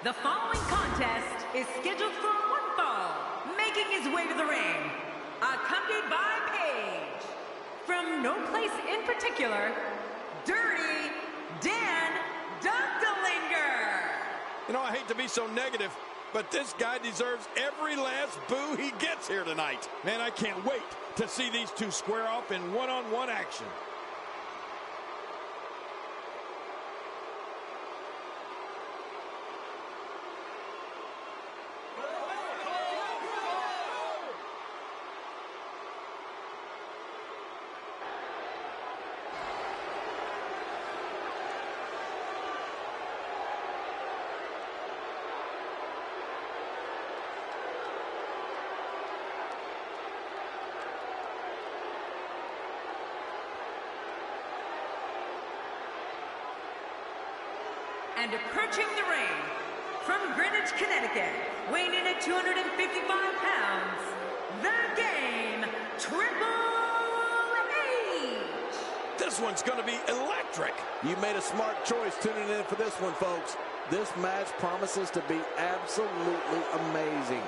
The following contest is scheduled for one fall, making his way to the ring, accompanied by Paige. From no place in particular, Dirty Dan Dunkdalinger. You know, I hate to be so negative, but this guy deserves every last boo he gets here tonight. Man, I can't wait to see these two square off in one-on-one action. And approaching the ring, from Greenwich, Connecticut, weighing in at 255 pounds, the Game, Triple H! This one's going to be electric. You made a smart choice tuning in for this one, folks. This match promises to be absolutely amazing.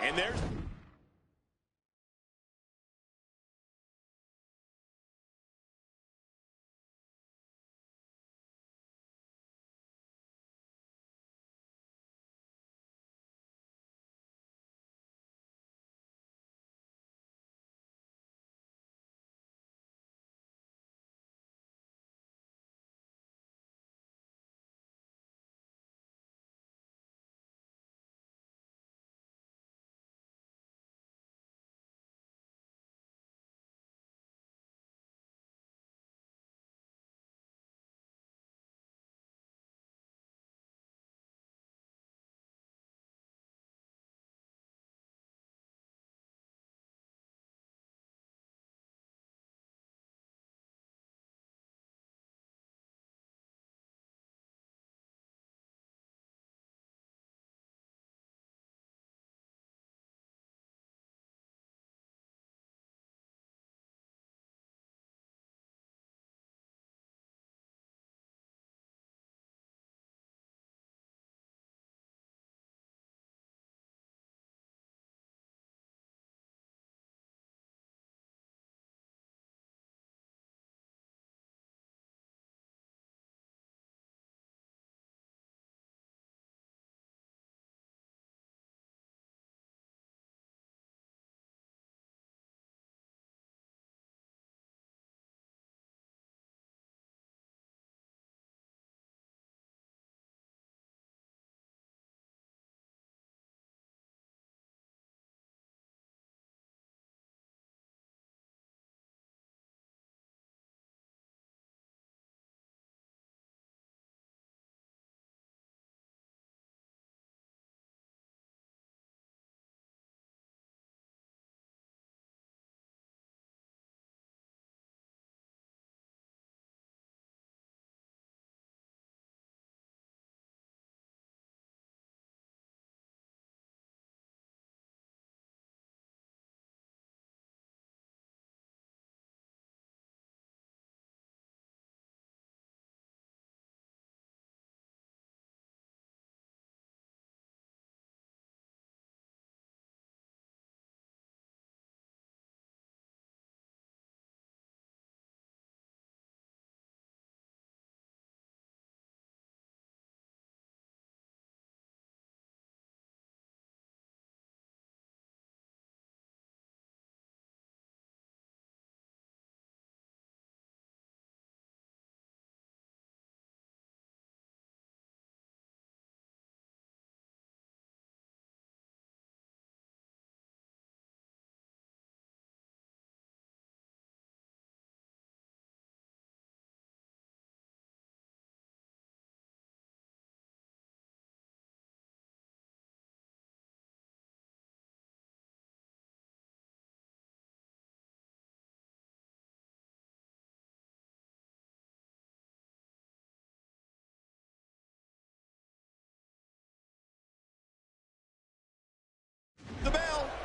And there's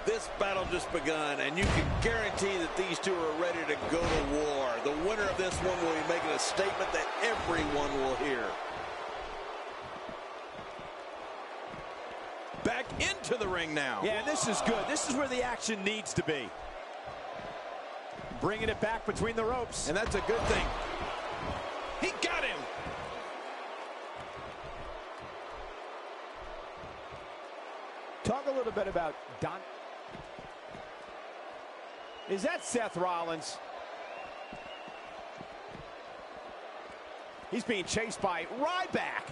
This battle just begun, and you can guarantee that these two are ready to go to war. The winner of this one will be making a statement that everyone will hear. Back into the ring now. Yeah, and this is good. This is where the action needs to be. Bringing it back between the ropes. And that's a good thing. He got him. Talk a little bit about Don. Is that Seth Rollins? He's being chased by Ryback.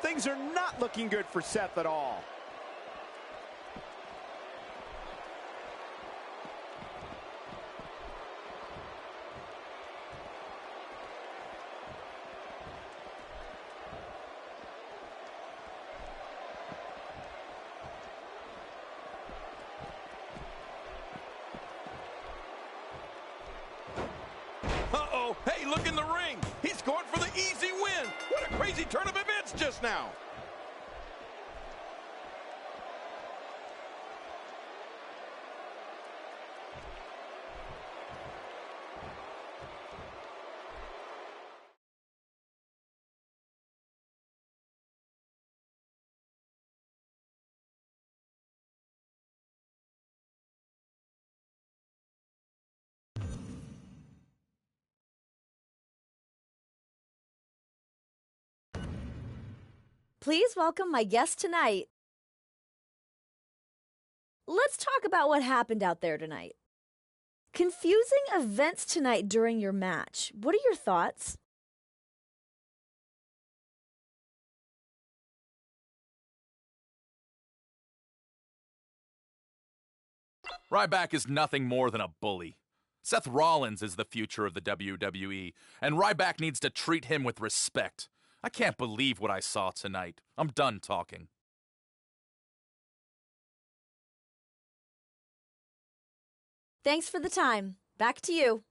Things are not looking good for Seth at all. Uh-oh. Hey, look in the ring. He's going for the easy win. What a crazy turn of events just now. Please welcome my guest tonight. Let's talk about what happened out there tonight. Confusing events tonight during your match. What are your thoughts? Ryback is nothing more than a bully. Seth Rollins is the future of the WWE, and Ryback needs to treat him with respect. I can't believe what I saw tonight. I'm done talking. Thanks for the time. Back to you.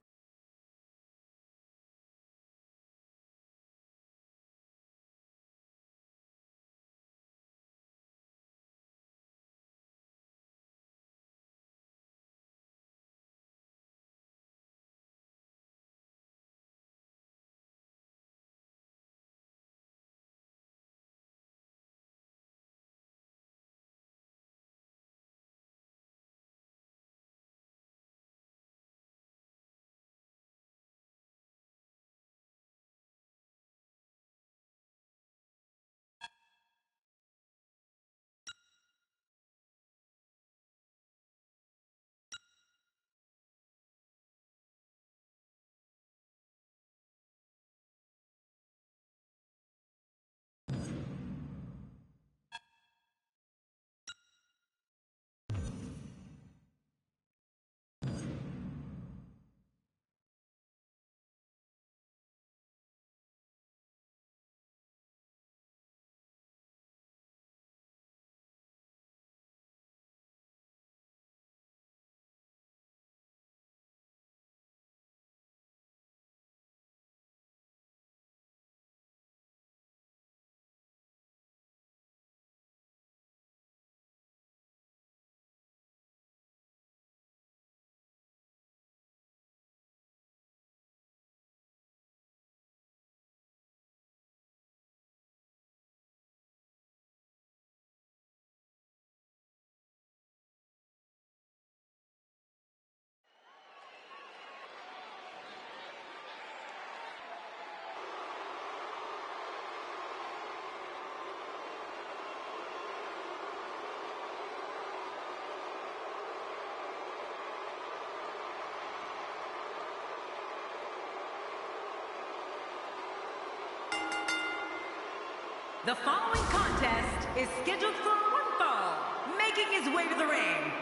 The following contest is scheduled for one fall, making his way to the ring,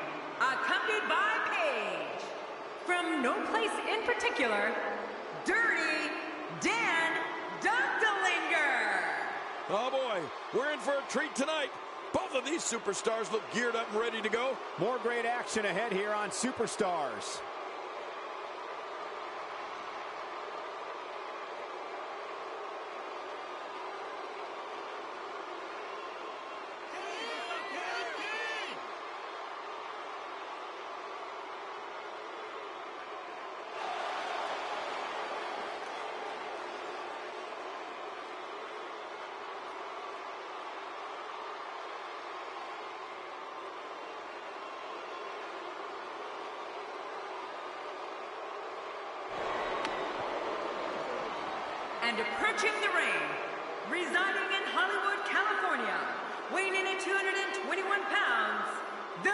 accompanied by Paige. From no place in particular, Dirty Dan Dunkdalinger. Oh boy, we're in for a treat tonight. Both of these superstars look geared up and ready to go. More great action ahead here on Superstars. And approaching the ring, residing in Hollywood, California, weighing in at 221 pounds, The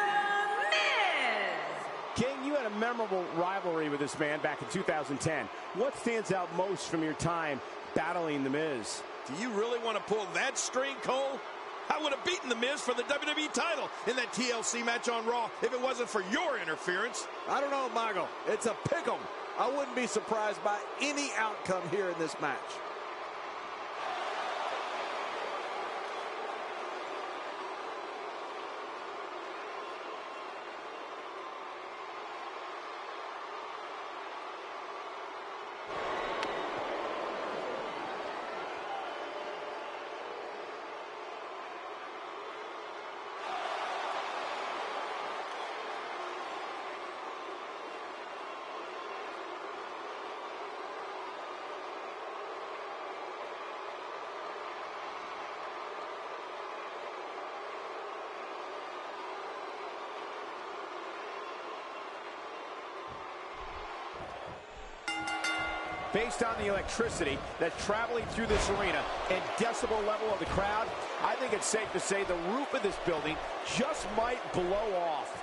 Miz! King, you had a memorable rivalry with this man back in 2010. What stands out most from your time battling The Miz? Do you really want to pull that string, Cole? I would have beaten The Miz for the WWE title in that TLC match on Raw if it wasn't for your interference. I don't know, Michael. It's a pick'em. I wouldn't be surprised by any outcome here in this match. Based on the electricity that's traveling through this arena and decibel level of the crowd, I think it's safe to say the roof of this building just might blow off.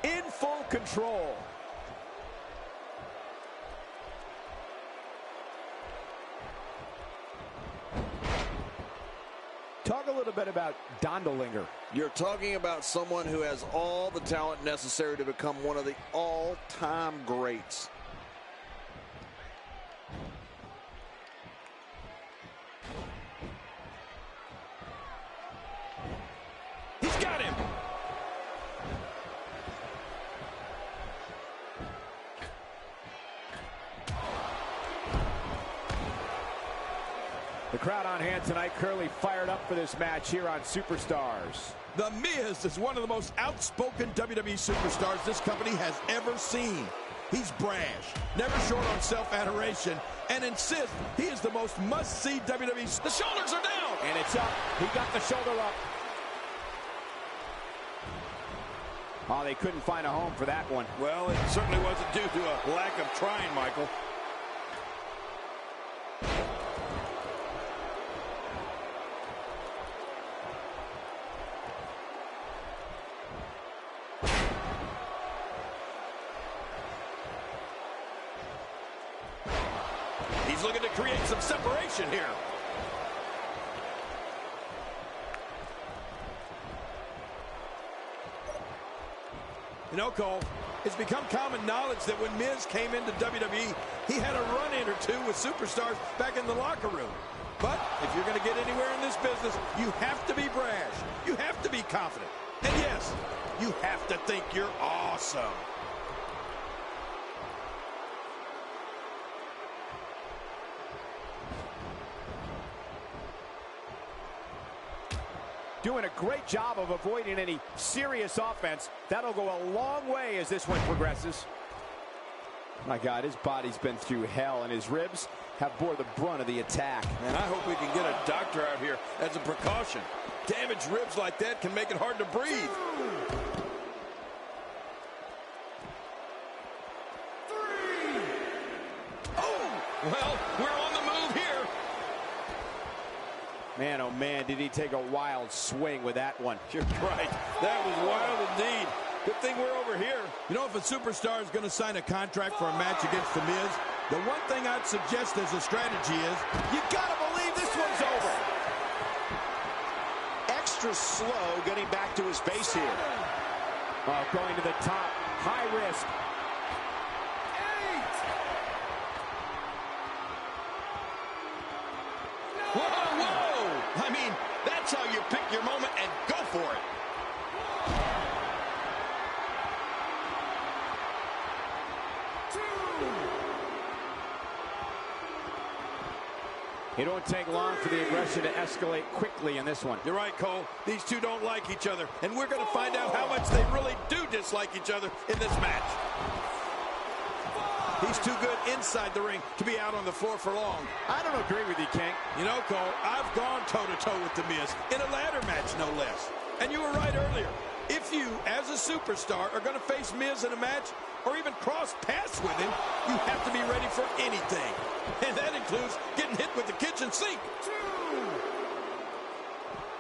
In full control. Talk a little bit about Dondolinger. You're talking about someone who has all the talent necessary to become one of the all-time greats. He's got him. The crowd on hand tonight currently fired up for this match here on Superstars. The Miz is one of the most outspoken WWE superstars this company has ever seen. He's brash, never short on self-adoration, and insists he is the most must-see WWE. The shoulders are down. And it's up. He got the shoulder up. Oh, they couldn't find a home for that one. Well, it certainly wasn't due to a lack of trying, Michael. He's looking to create some separation here. You know, Cole, it's become common knowledge that when Miz came into WWE, he had a run-in or two with superstars back in the locker room. But if you're going to get anywhere in this business, you have to be brash. You have to be confident. And yes, you have to think you're awesome. Doing a great job of avoiding any serious offense. That'll go a long way as this one progresses. My God, his body's been through hell, and his ribs have bore the brunt of the attack. And I hope we can get a doctor out here as a precaution. Damaged ribs like that can make it hard to breathe. 3. Oh, well, we're on the move here. Man, oh man, did he take a wild swing with that one. You're right. That was wild indeed. Good thing we're over here. You know, if a superstar is going to sign a contract for a match against The Miz, the one thing I'd suggest as a strategy is you got to believe this one's over. Extra slow getting back to his base here. Oh, going to the top. High risk. 8. Whoa, whoa. I mean, that's how you pick your moment and go for it. It won't take long for the aggression to escalate quickly in this one. You're right, Cole. These two don't like each other, and we're going to find out how much they really do dislike each other in this match. He's too good inside the ring to be out on the floor for long. I don't agree with you, King. You know, Cole, I've gone toe-to-toe with The Miz in a ladder match, no less. And you were right earlier. If you, as a superstar, are going to face Miz in a match or even cross paths with him, you have to be ready for anything. And that includes getting hit with the kitchen sink.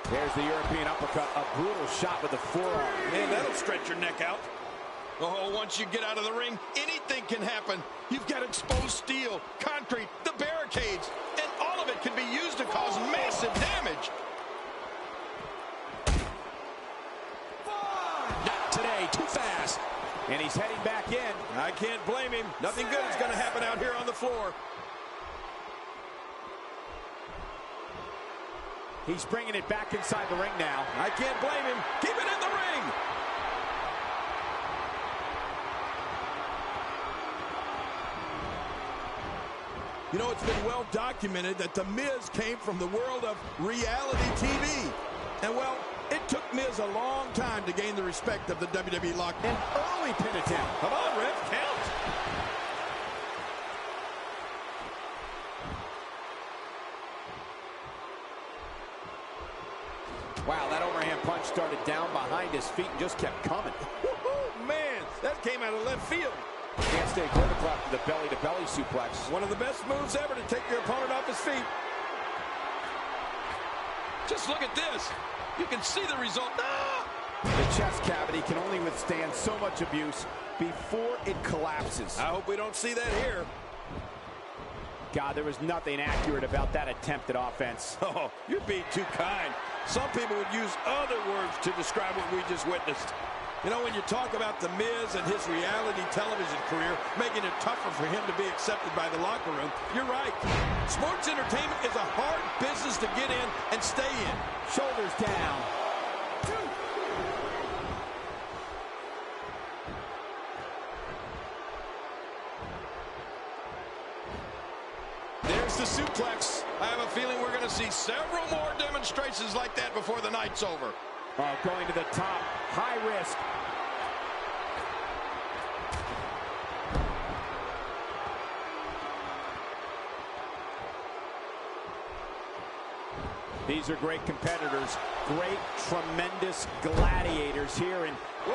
There's the European uppercut, a brutal shot with the forearm. Man, that'll stretch your neck out. Oh, once you get out of the ring, anything can happen. You've got exposed steel, concrete, the barricades, and all of it can be used to cause massive damage. Not today, too fast. And he's heading back in. I can't blame him. Nothing good is going to happen out here on the floor. He's bringing it back inside the ring now. I can't blame him. Keep it in the ring. You know, it's been well documented that The Miz came from the world of reality TV. And, well, it took Miz a long time to gain the respect of the WWE locker. An early pin attempt. Come on, ref, count. Wow, that overhand punch started down behind his feet and just kept coming. Man, that came out of left field. Can't stay vertical after the belly-to-belly suplex. One of the best moves ever to take your opponent off his feet. Just look at this. You can see the result. Ah! The chest cavity can only withstand so much abuse before it collapses. I hope we don't see that here. God, there was nothing accurate about that attempt at offense. Oh, you're being too kind. Some people would use other words to describe what we just witnessed. You know, when you talk about The Miz and his reality television career, making it tougher for him to be accepted by the locker room, you're right. Sports entertainment is a hard business to get in and stay in. Shoulders down. There's the suplex. I have a feeling we're going to see several more demonstrations like that before the night's over. Going to the top. High risk. These are great competitors. Great, tremendous gladiators here. And whoa,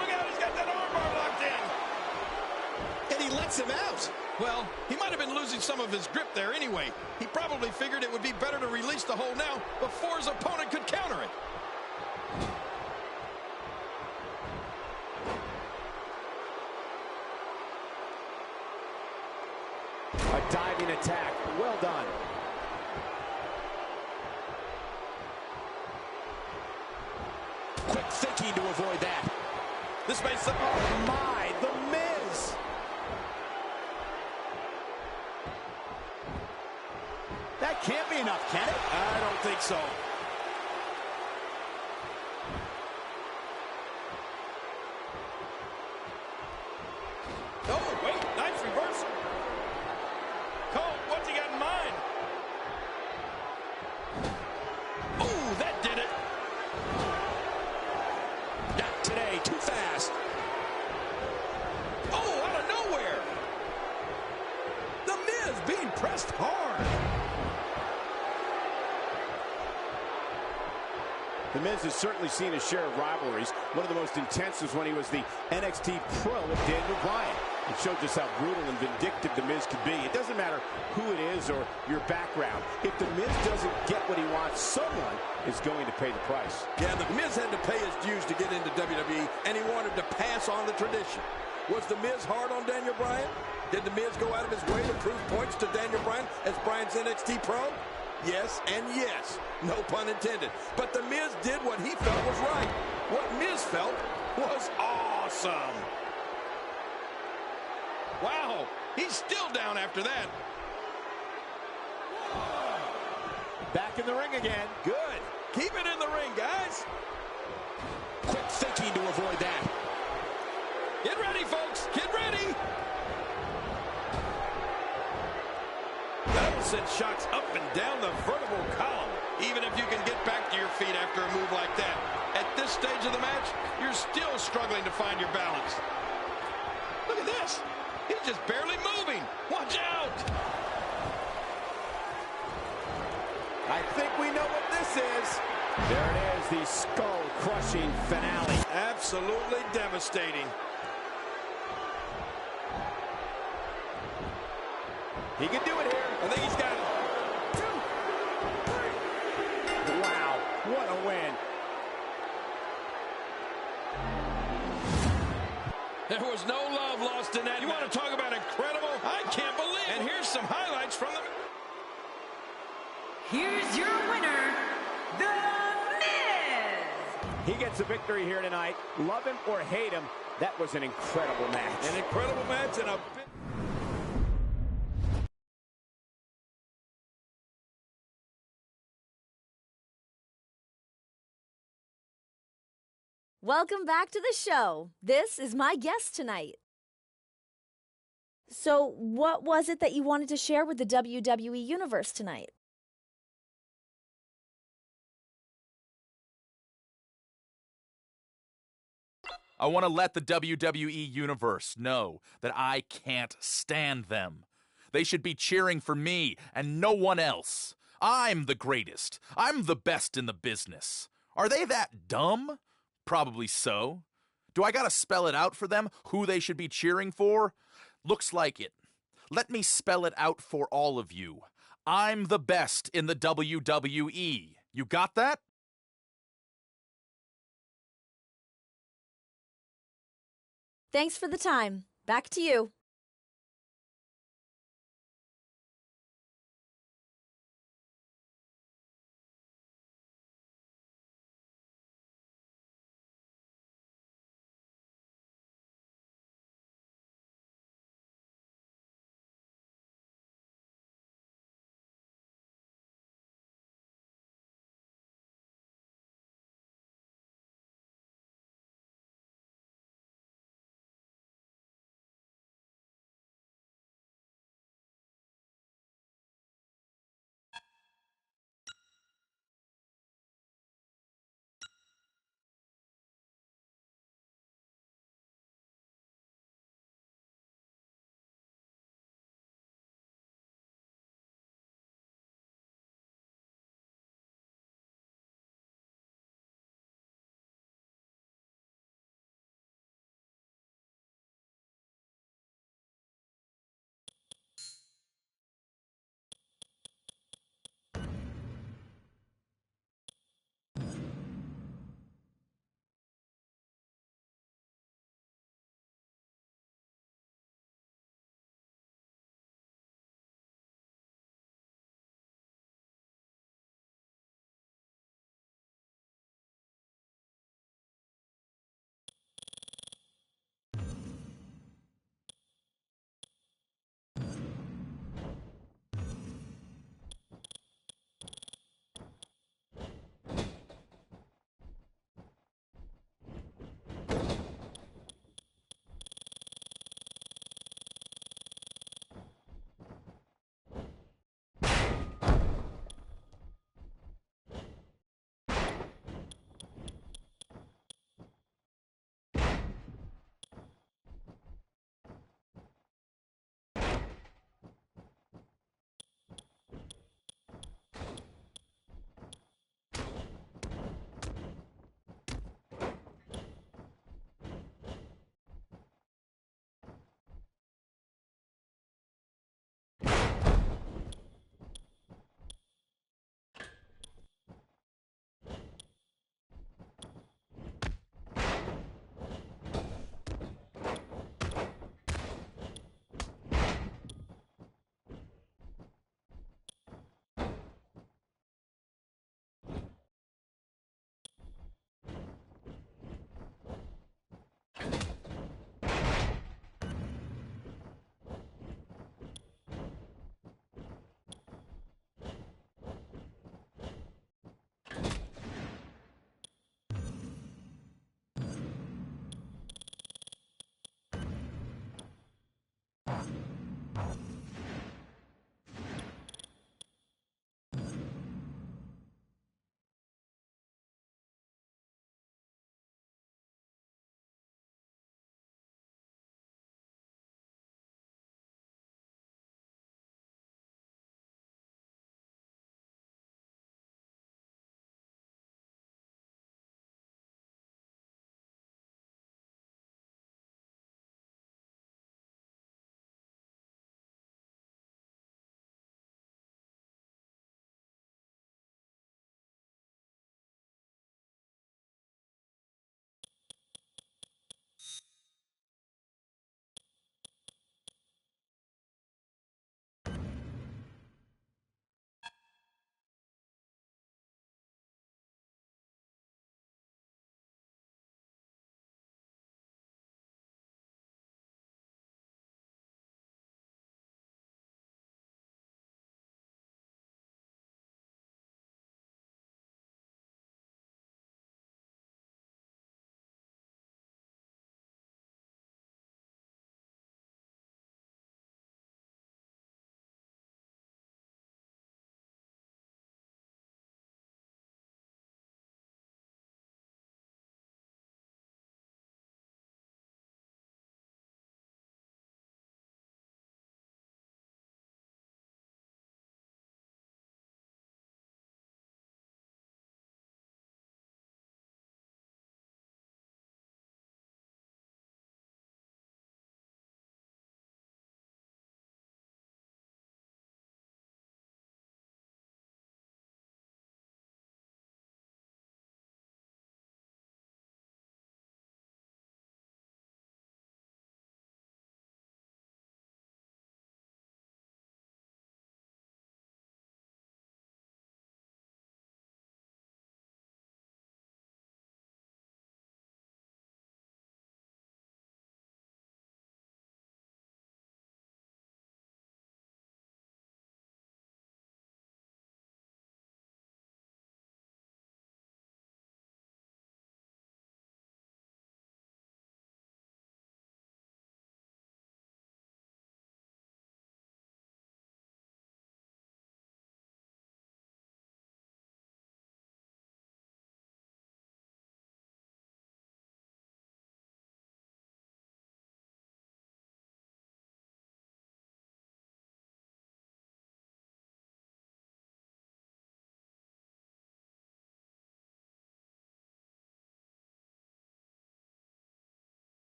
look out. He's got that armbar locked in. And he lets him out. Well, he might have been losing some of his grip there anyway. He probably figured it would be better to release the hold now before his opponent could counter it. a diving attack. Well done. Quick thinking to avoid that. This may suck. Oh my, The Miz. That can't be enough, can it? I don't think so. Oh, wait, nice reversal. Cole, what's he got in mind? Oh, that did it. Not today, too fast. Oh, out of nowhere. The Miz being pressed hard. The Miz has certainly seen his share of rivalries. One of the most intense was when he was the NXT Pro with Daniel Bryan. It showed just how brutal and vindictive The Miz could be. It doesn't matter who it is or your background. If The Miz doesn't get what he wants, someone is going to pay the price. Yeah, The Miz had to pay his dues to get into WWE, and he wanted to pass on the tradition. Was The Miz hard on Daniel Bryan? Did The Miz go out of his way to prove points to Daniel Bryan as Bryan's NXT Pro? Yes and yes. No pun intended. But The Miz did what he felt was right. What Miz felt was awesome. Wow, he's still down after that. Back in the ring again. Good. Keep it in the ring, guys. Quick thinking to avoid that. Get ready, folks. Get ready. That'll send shots up and down the vertebral column, even if you can get back to your feet after a move like that. At this stage of the match, you're still struggling to find your balance. Look at this. He's just barely moving. Watch out. I think we know what this this is. There it is, the skull-crushing finale. Absolutely devastating. He can do it here. I think he's got it. 2, 3. Wow, what a win. There was no love lost in that. You want to talk about incredible? I can't believe it. And here's some highlights from the... Here's your winner, The Miz! He gets a victory here tonight. Love him or hate him, that was an incredible match. An incredible match and a bit... Welcome back to the show. This is my guest tonight. So, what was it that you wanted to share with the WWE Universe tonight? I want to let the WWE Universe know that I can't stand them. They should be cheering for me and no one else. I'm the greatest. I'm the best in the business. Are they that dumb? Probably so. Do I gotta spell it out for them who they should be cheering for? Looks like it. Let me spell it out for all of you. I'm the best in the WWE. You got that? Thanks for the time. Back to you.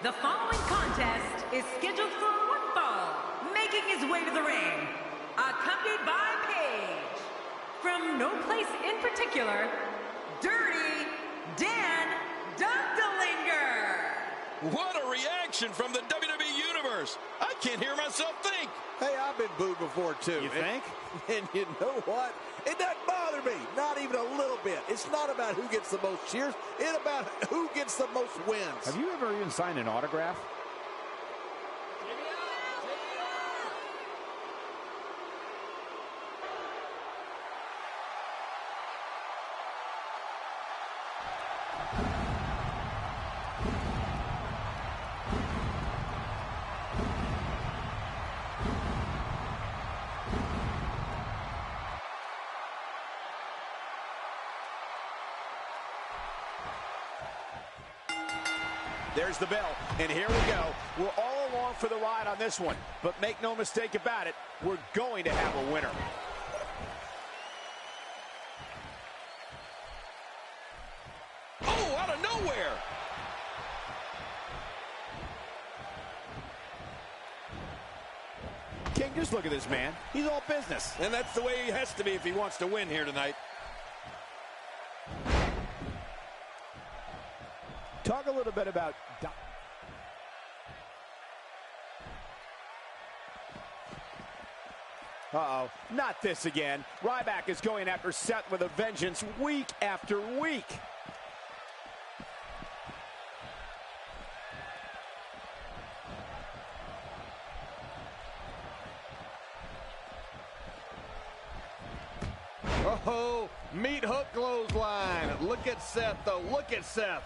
The following contest is scheduled for one fall, making his way to the ring, accompanied by Paige. From no place in particular, Dirty Dan Dunkelinger. What a reaction from the WWE Universe. I can't hear myself think. Hey, I've been booed before, too. You think? And you know what? It doesn't bother me. Not even a little bit. It's not about who gets the most cheers. It's about who gets the most wins. Have you ever even signed an autograph? There's the bell, and here we go. We're all along for the ride on this one, but make no mistake about it, we're going to have a winner. Oh, out of nowhere. King, just look at this man. He's all business. And that's the way he has to be if he wants to win here tonight. Talk a little bit about... Uh-oh, not this again. Ryback is going after Seth with a vengeance week after week. Oh, meat hook clothesline. Look at Seth, though. Look at Seth.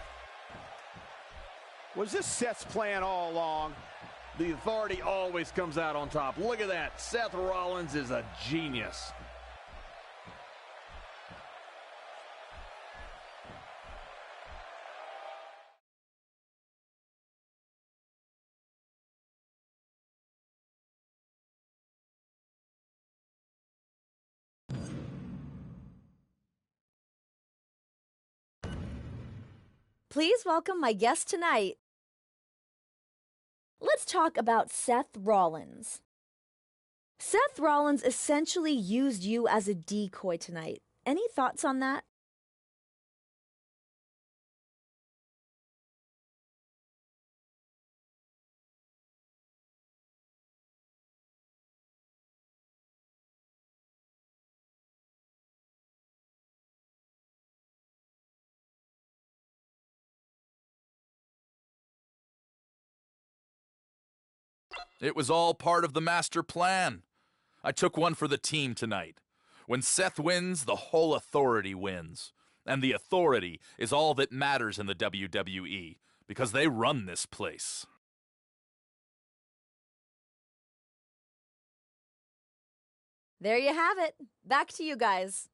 Was this Seth's plan all along? The Authority always comes out on top. Look at that. Seth Rollins is a genius. Please welcome my guest tonight. Let's talk about Seth Rollins. Seth Rollins essentially used you as a decoy tonight. Any thoughts on that? It was all part of the master plan. I took one for the team tonight. When Seth wins, the whole Authority wins. And the Authority is all that matters in the WWE, because they run this place. There you have it. Back to you guys.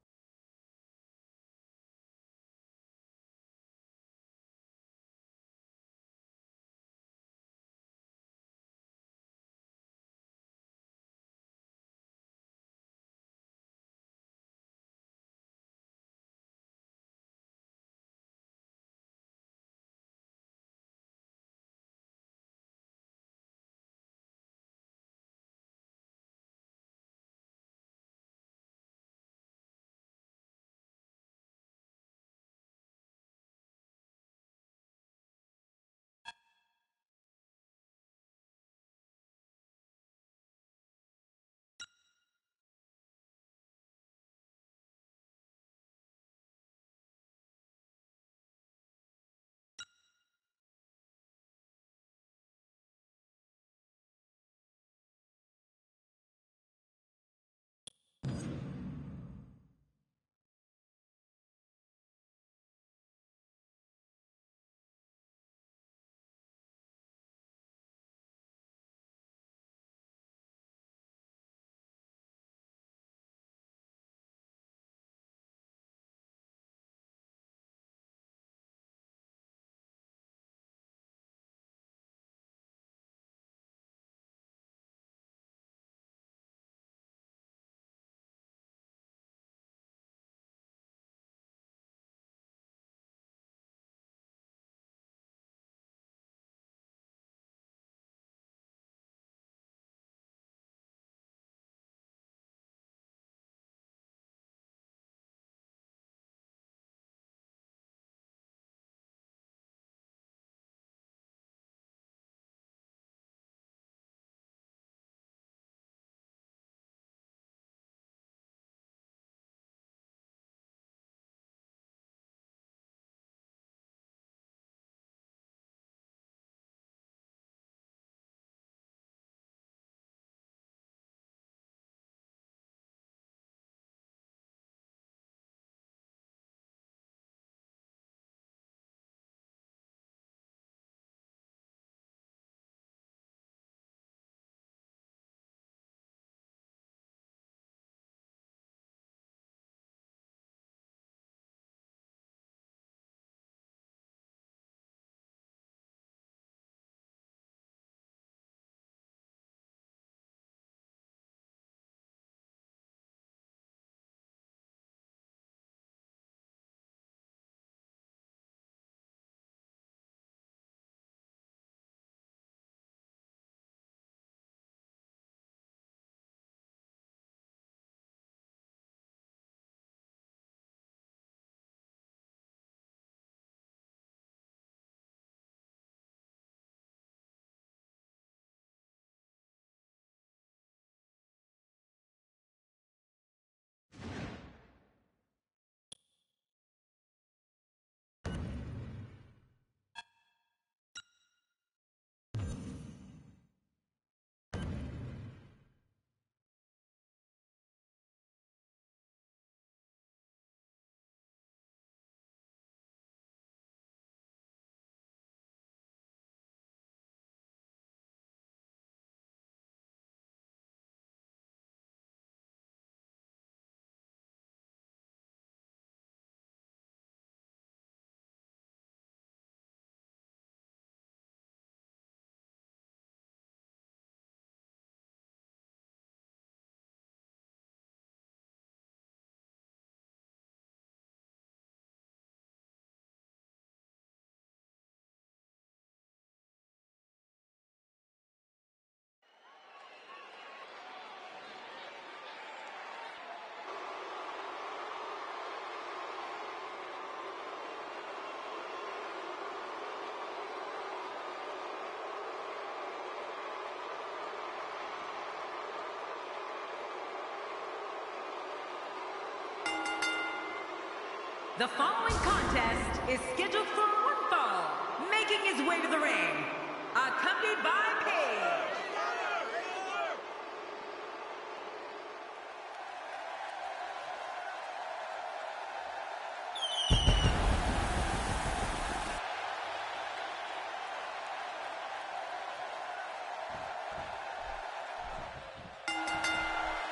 The following contest is scheduled for one fall. Making his way to the ring, accompanied by Paige.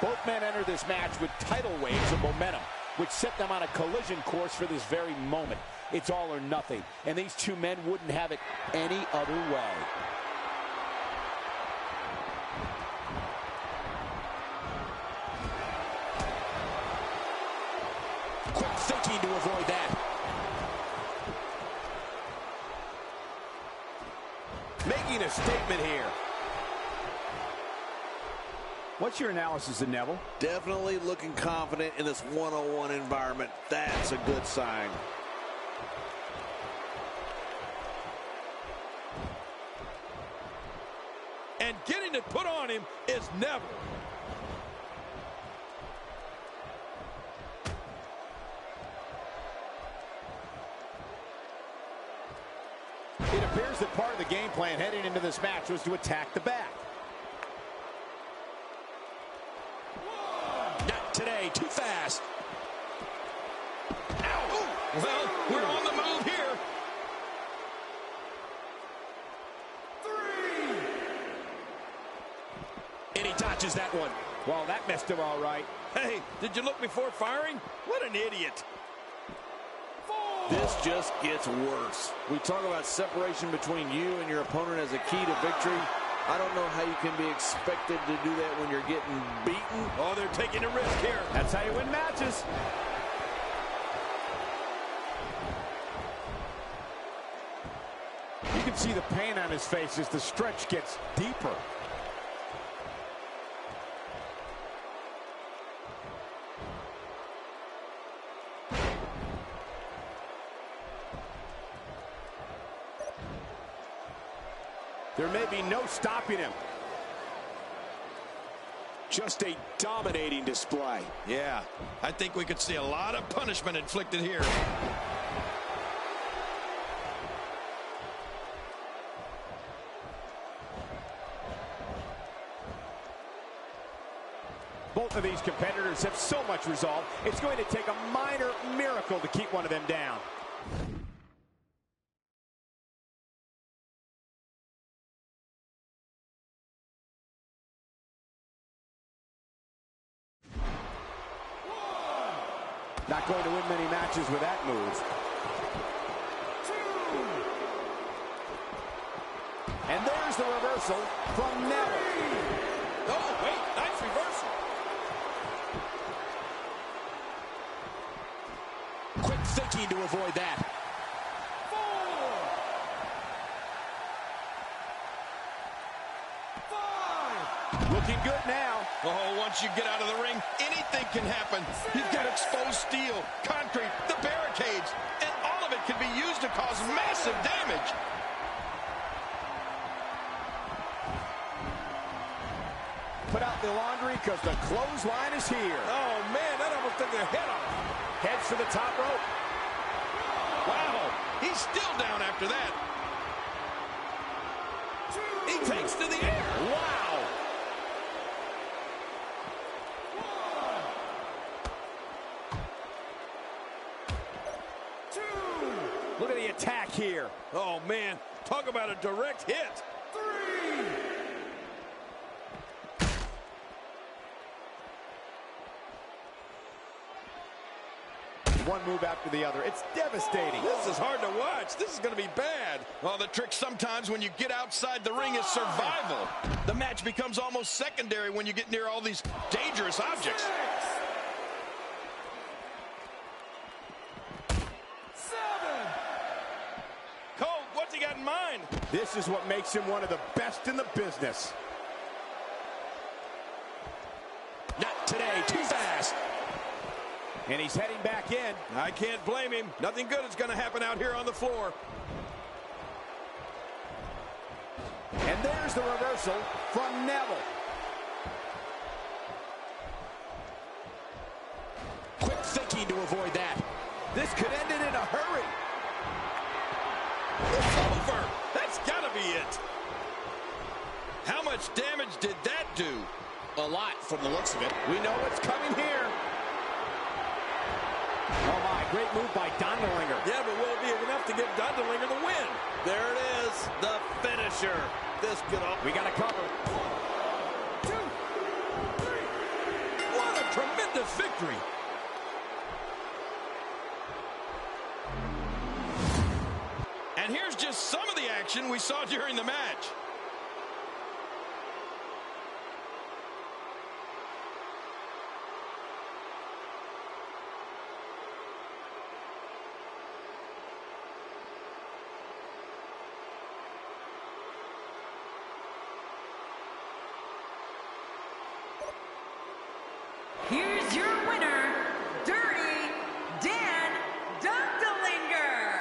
Both men enter this match with tidal waves of momentum, which set them on a collision course for this very moment. It's all or nothing, and these two men wouldn't have it any other way. Quick thinking to avoid that. Making a statement here. What's your analysis of Neville? Definitely looking confident in this one-on-one environment. That's a good sign. And getting it put on him is Neville. It appears that part of the game plan heading into this match was to attack the back. Not today, too fast. Ow! Well, we're on the move here. 3. And he dodges that one. Well, that missed him all right. Hey, did you look before firing? What an idiot. 4. This just gets worse. We talk about separation between you and your opponent as a key to victory. I don't know how you can be expected to do that when you're getting beaten. Oh, they're taking a risk here. That's how you win matches. You can see the pain on his face as the stretch gets deeper. There may be no stopping him. Just a dominating display. Yeah, I think we could see a lot of punishment inflicted here. Both of these competitors have so much resolve, it's going to take a minor miracle to keep one of them down. Not going to win many matches with that move. 2. And there's the reversal from Neville. Oh, wait, nice reversal. Quick thinking to avoid that. 4. 5. Looking good now. Oh, once you get out of the ring, anything can happen. You've got exposed steel, concrete, the barricades, and all of it can be used to cause massive damage. Put out the laundry because the clothesline is here. Oh, man, that almost took their head off. Heads for the top rope. Wow, he's still down after that. 2. He takes to the air. Wow. 1. 2. Look at the attack here. Oh, man, talk about a direct hit. 3. One move after the other. It's devastating. This is hard to watch. This is going to be bad. Well, the trick sometimes when you get outside the ring is survival. The match becomes almost secondary when you get near all these dangerous objects. 6. 7. Cole, what's he got in mind? This is what makes him one of the best in the business. Not today, too fast. And he's heading back in. I can't blame him. Nothing good is going to happen out here on the floor. And there's the reversal from Neville. Quick thinking to avoid that. This could end it in a hurry. It's over. That's got to be it. How much damage did that do? A lot from the looks of it. We know what's coming here. Oh, my. Great move by Dondelinger. Yeah, but will it be enough to give Dondelinger the win? There it is, the finisher. This could all... We got to cover. 1, 2, 3. What a tremendous victory. And here's just some of the action we saw during the match. Here's your winner, Dirty Dan Dondelinger.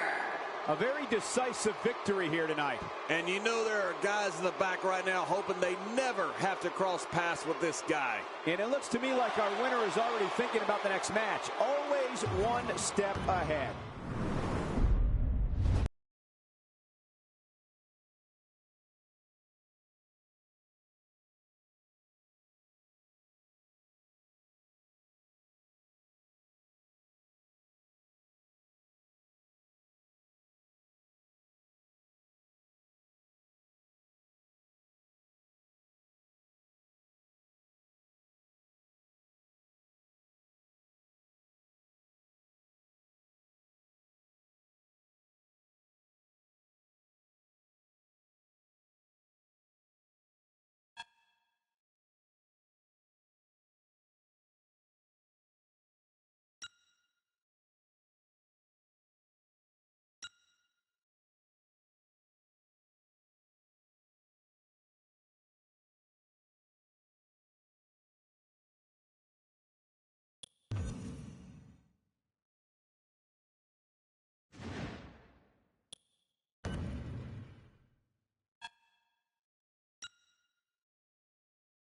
A very decisive victory here tonight. And you know there are guys in the back right now hoping they never have to cross paths with this guy. And it looks to me like our winner is already thinking about the next match. Always one step ahead.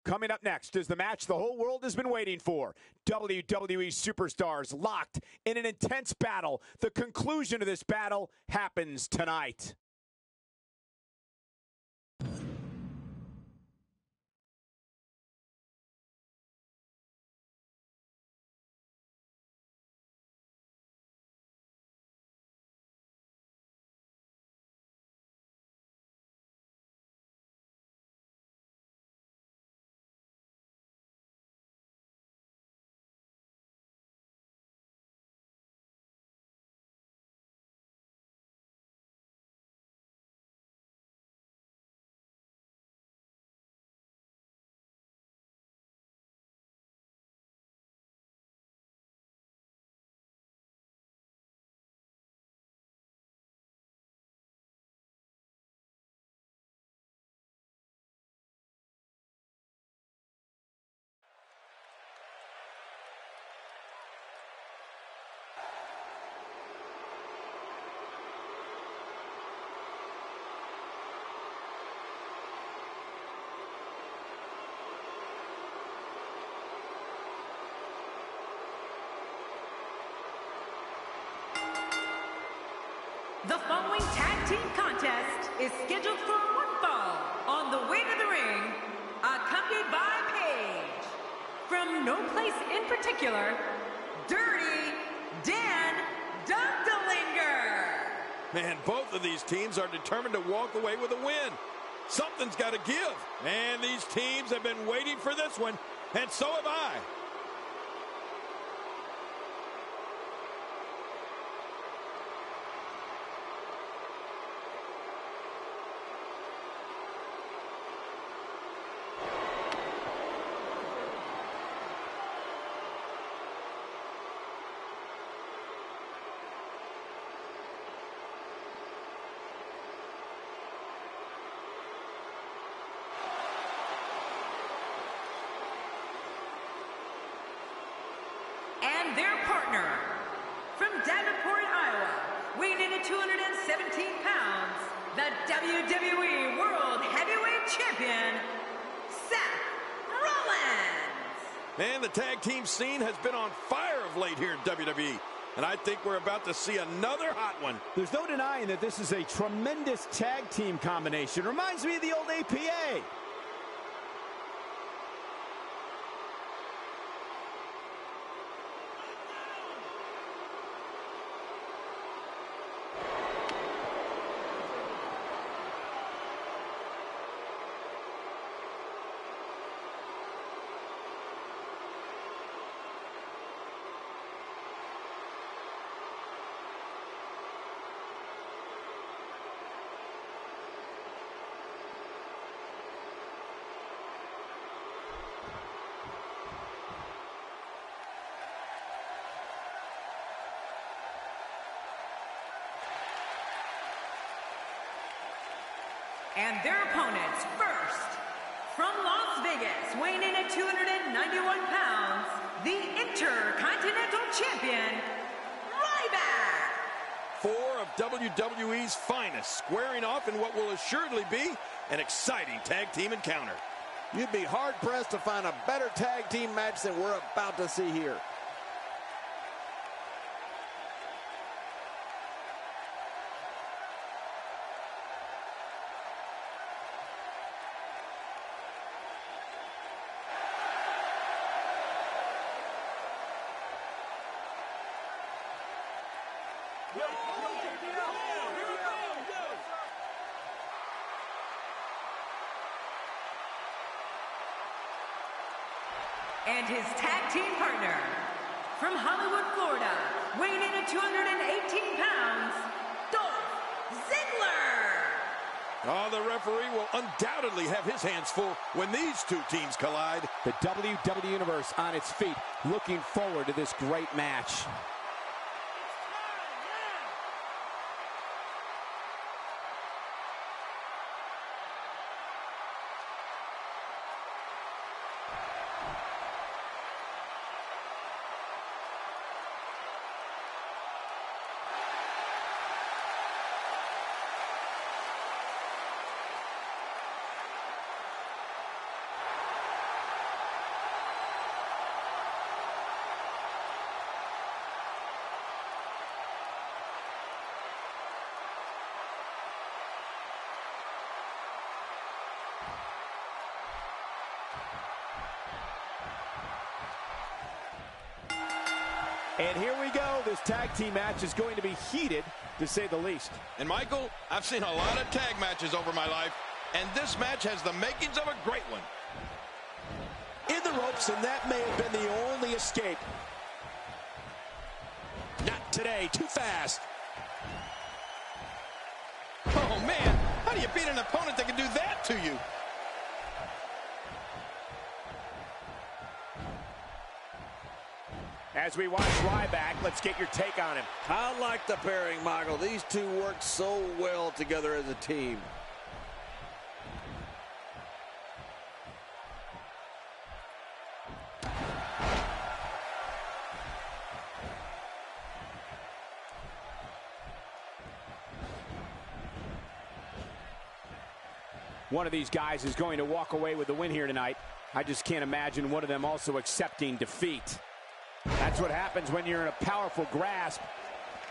Coming up next is the match the whole world has been waiting for. WWE superstars locked in an intense battle. The conclusion of this battle happens tonight. The following tag team contest is scheduled for one fall. On the way to the ring, accompanied by Paige. From no place in particular, Dirty Dan Dondelinger. Man, both of these teams are determined to walk away with a win. Something's got to give. And these teams have been waiting for this one, and so have I. And their partner, from Davenport, Iowa, weighing in at 217 pounds, the WWE World Heavyweight Champion, Seth Rollins. Man, the tag team scene has been on fire of late here in WWE. And I think we're about to see another hot one. There's no denying that this is a tremendous tag team combination. Reminds me of the old APA. And their opponents, first, from Las Vegas, weighing in at 291 pounds, the Intercontinental Champion, Ryback. 4 of WWE's finest, squaring off in what will assuredly be an exciting tag team encounter. You'd be hard-pressed to find a better tag team match than we're about to see here. And his tag team partner, from Hollywood, Florida, weighing in at 218 pounds, Dolph Ziggler. Oh, the referee will undoubtedly have his hands full when these two teams collide. The WWE Universe on its feet, looking forward to this great match. And here we go. This tag team match is going to be heated, to say the least. And Michael, I've seen a lot of tag matches over my life, and this match has the makings of a great one. In the ropes, and that may have been the only escape. Not today, too fast. Oh, man, how do you beat an opponent that can do that to you? As we watch Ryback, let's get your take on him. I like the pairing, Michael. These two work so well together as a team. One of these guys is going to walk away with the win here tonight. I just can't imagine one of them also accepting defeat. That's what happens when you're in a powerful grasp.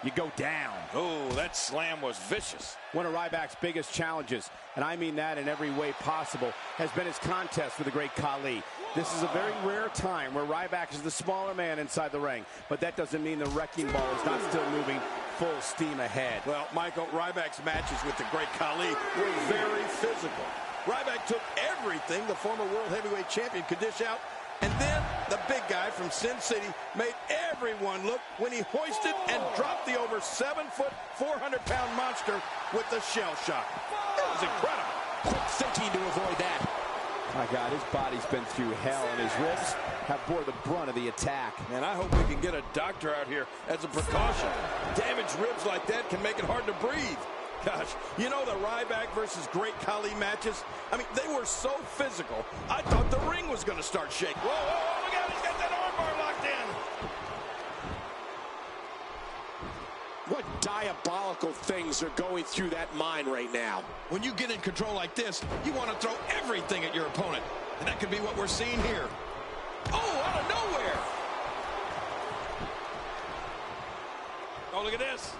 You go down. Oh, that slam was vicious. One of Ryback's biggest challenges, and I mean that in every way possible, has been his contest with the great Khali. This is a very rare time where Ryback is the smaller man inside the ring, but that doesn't mean the wrecking ball is not still moving full steam ahead. Well, Michael, Ryback's matches with the great Khali were very physical. Ryback took everything the former world heavyweight champion could dish out, and then the big guy from Sin City made everyone look when he hoisted and dropped the over 7-foot, 400-pound monster with the shell shock. It was incredible. Quick thinking to avoid that. My God, his body's been through hell, and his ribs have bore the brunt of the attack. And I hope we can get a doctor out here as a precaution. Damaged ribs like that can make it hard to breathe. Gosh, you know the Ryback versus Great Khali matches? I mean, they were so physical, I thought the ring was going to start shaking. Whoa, whoa, whoa, look out, he's got that armbar locked in. What diabolical things are going through that mind right now? When you get in control like this, you want to throw everything at your opponent. And that could be what we're seeing here. Oh, out of nowhere. look at this.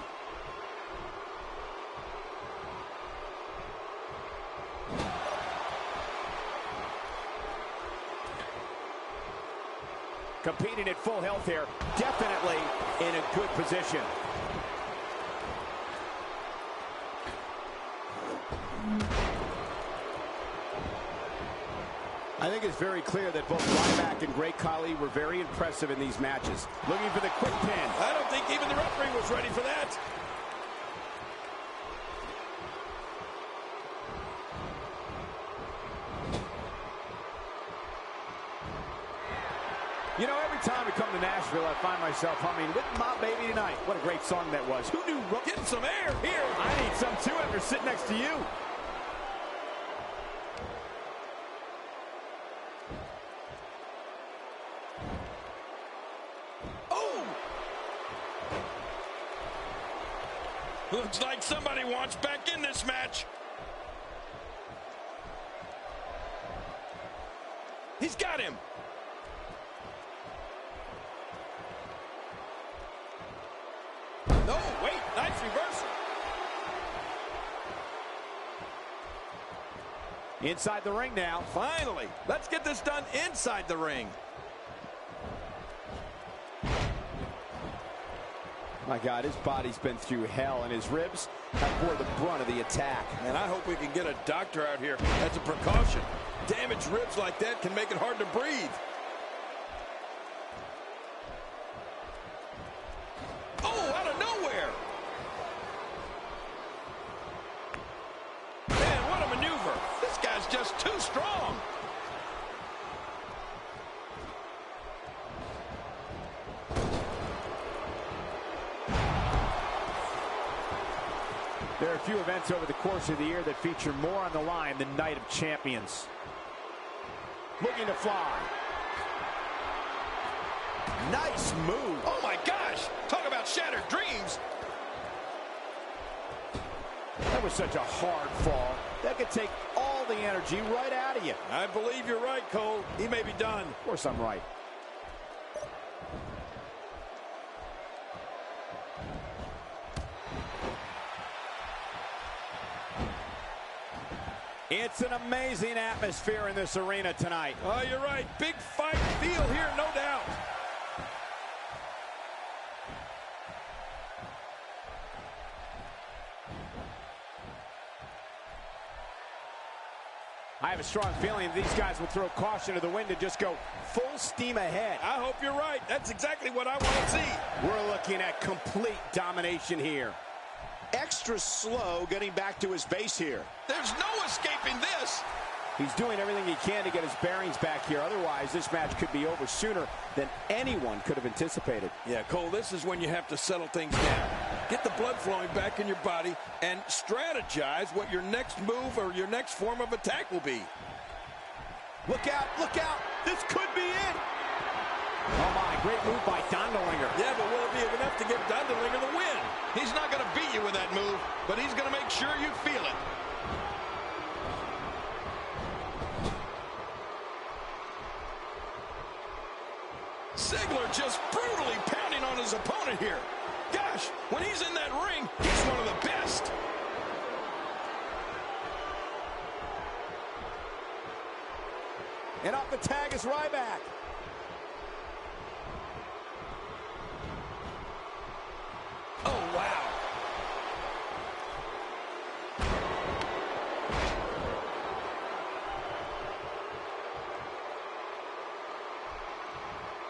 Competing at full health here, definitely in a good position. I think it's very clear that both Ryback and Great Khali were very impressive in these matches. Looking for the quick pin. I don't think even the referee was ready for that. You know, every time we come to Nashville, I find myself humming "With My Baby Tonight." What a great song that was. Who knew? Getting some air here. I need some too after sitting next to you. Oh! Looks like somebody wants back in this match. He's got him. No, wait, nice reversal. Inside the ring now. Finally, let's get this done inside the ring. My God, his body's been through hell, and his ribs have bore the brunt of the attack. And I hope we can get a doctor out here as a precaution. Damaged ribs like that can make it hard to breathe. Oh, out of nowhere. Man, what a maneuver. This guy's just too strong. There are a few events over the course of the year that feature more on the line than Night of Champions. Looking to fly. Nice move. Oh, my gosh. Talk about shattered dreams. That was such a hard fall. That could take all the energy right out of you. I believe you're right, Cole. He may be done. Of course I'm right. It's an amazing atmosphere in this arena tonight. Oh, you're right. Big fight feel here, no doubt. I have a strong feeling these guys will throw caution to the wind and just go full steam ahead. I hope you're right. That's exactly what I want to see. We're looking at complete domination here. Extra slow getting back to his base here. There's no escaping this. He's doing everything he can to get his bearings back here. Otherwise, this match could be over sooner than anyone could have anticipated. Yeah, Cole, this is when you have to settle things down. Get the blood flowing back in your body and strategize what your next move or your next form of attack will be. Look out, look out. This could be it. Oh, my, great move by Dondelinger. Yeah, but will it be enough to get Dondelinger the win? He's not going to beat you with that move, but he's going to make sure you feel it. Ziggler just brutally pounding on his opponent here. Gosh, when he's in that ring, he's one of the best. And off the tag is Ryback. Oh, wow.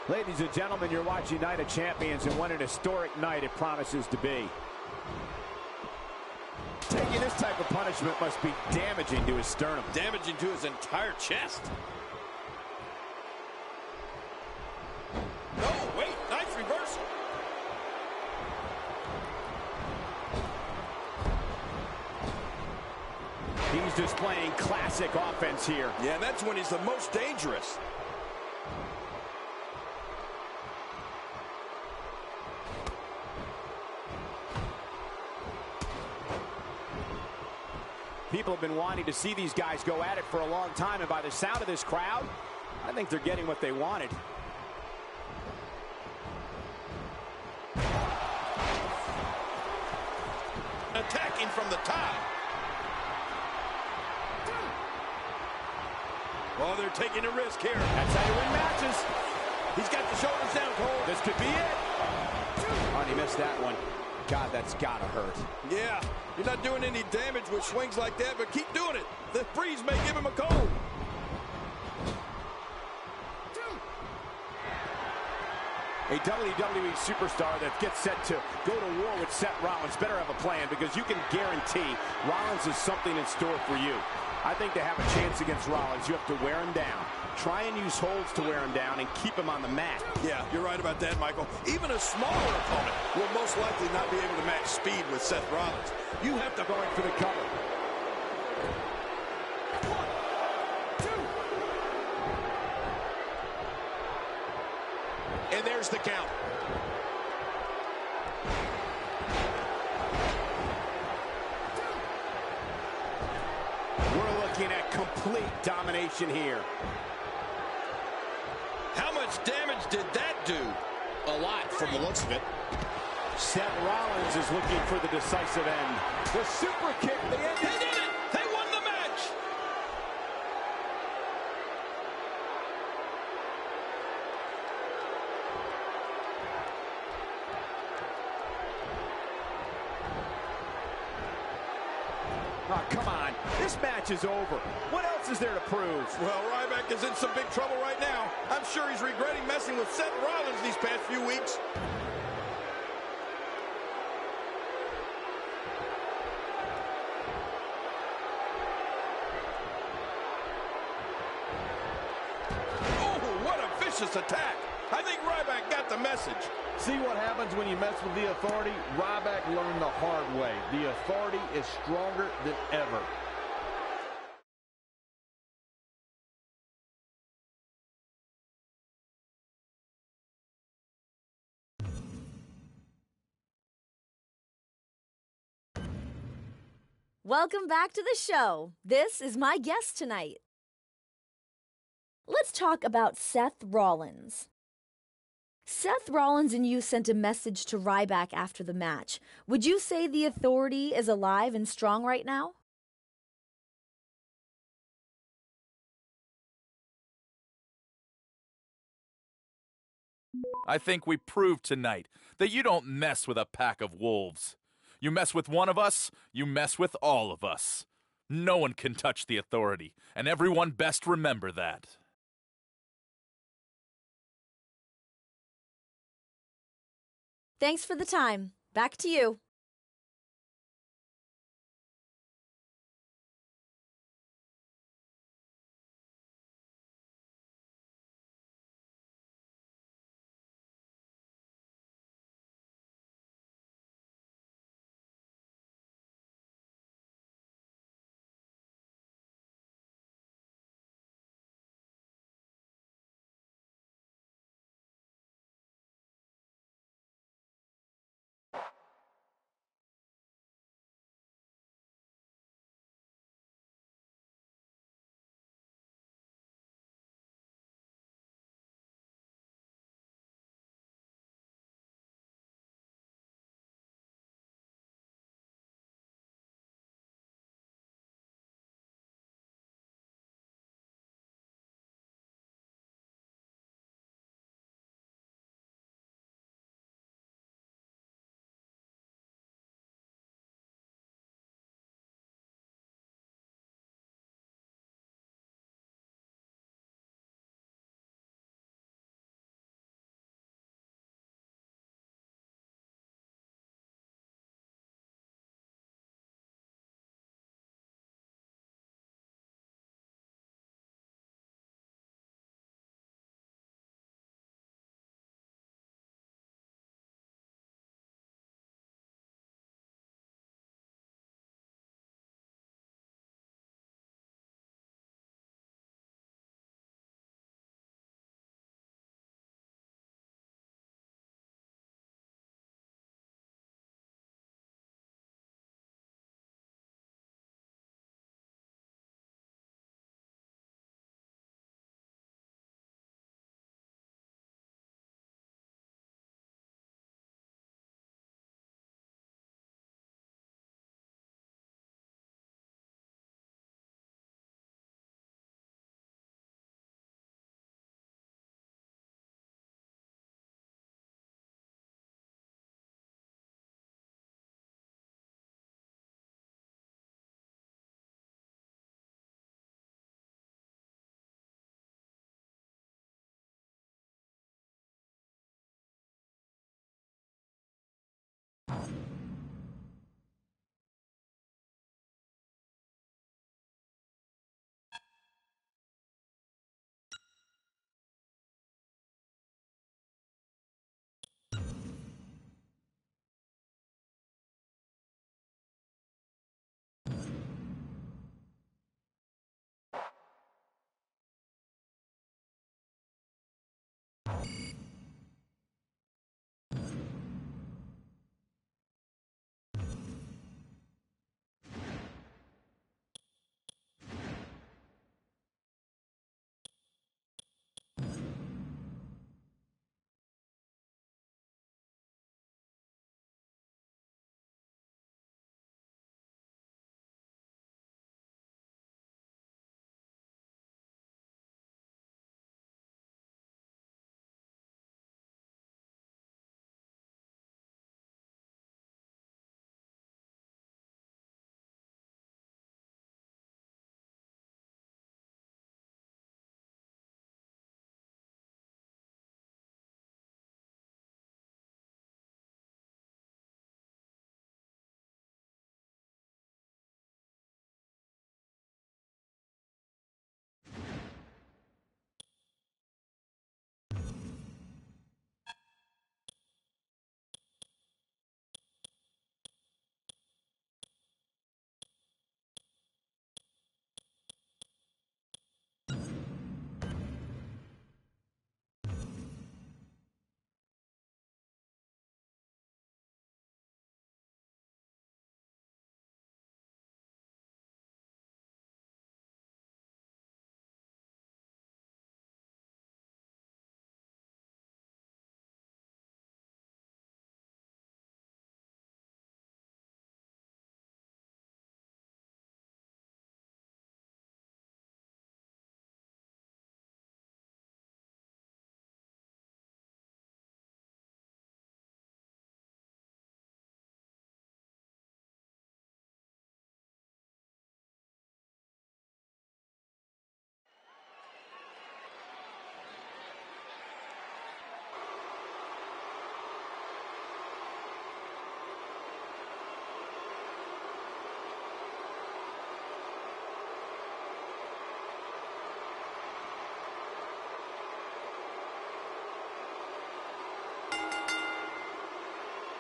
Ladies and gentlemen, you're watching Night of Champions, and what an historic night it promises to be. Taking this type of punishment must be damaging to his sternum. Damaging to his entire chest. No, wait, nice reversal. He's displaying classic offense here. Yeah, that's when he's the most dangerous. People have been wanting to see these guys go at it for a long time, and by the sound of this crowd, I think they're getting what they wanted. working from the top. Oh, they're taking a risk here. That's how you win matches. He's got the shoulders down, Cole. This could be it. Oh, and he missed that one. God, that's gotta hurt. Yeah, you're not doing any damage with swings like that, but keep doing it. The breeze may give him a cold. A WWE superstar that gets set to go to war with Seth Rollins better have a plan, because you can guarantee Rollins has something in store for you. I think to have a chance against Rollins, you have to wear him down. Try and use holds to wear him down and keep him on the mat. Yeah, you're right about that, Michael. Even a smaller opponent will most likely not be able to match speed with Seth Rollins. You have to go in for the cover. 1, 2. And there's the count. We're looking at complete domination here. How much damage did that do? A lot from the looks of it. Seth Rollins is looking for the decisive end. The super kick, the end. They did it! They won the match! Oh, come on. This match is over. What else is there to prove? Well, Ryback is in some big trouble right now. I'm sure he's regretting messing with Seth Rollins these past few weeks. Oh, what a vicious attack. I think Ryback got the message. See what happens when you mess with the Authority? Ryback learned the hard way. The Authority is stronger than ever. Welcome back to the show. This is my guest tonight. Let's talk about Seth Rollins. Seth Rollins and you sent a message to Ryback after the match. Would you say the Authority is alive and strong right now? I think we proved tonight that you don't mess with a pack of wolves. You mess with one of us, you mess with all of us. No one can touch the Authority, and everyone best remember that. Thanks for the time. Back to you.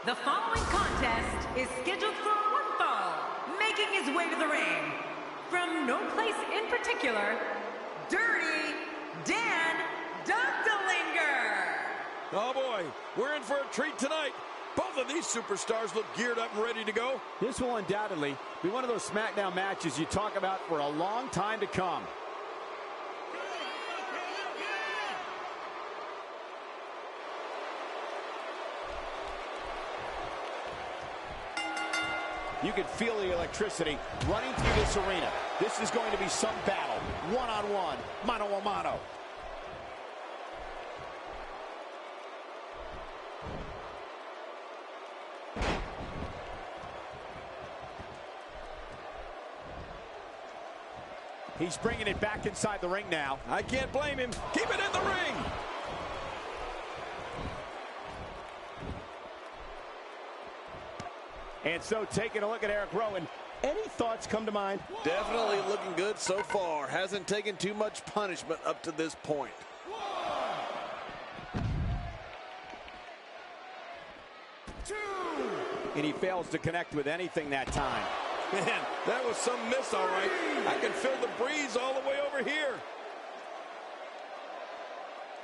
The following contest is scheduled for one fall. Making his way to the ring, from no place in particular, Dirty Dan Dunkdalinger. Oh boy, we're in for a treat tonight. Both of these superstars look geared up and ready to go. This will undoubtedly be one of those SmackDown matches you talk about for a long time to come. You can feel the electricity running through this arena. This is going to be some battle. One-on-one, mano-a-mano. He's bringing it back inside the ring now. I can't blame him. Keep it in the ring. And so, taking a look at Eric Rowan, any thoughts come to mind? Definitely looking good so far. Hasn't taken too much punishment up to this point. And he fails to connect with anything that time. Man, that was some miss, all right. I can feel the breeze all the way over here.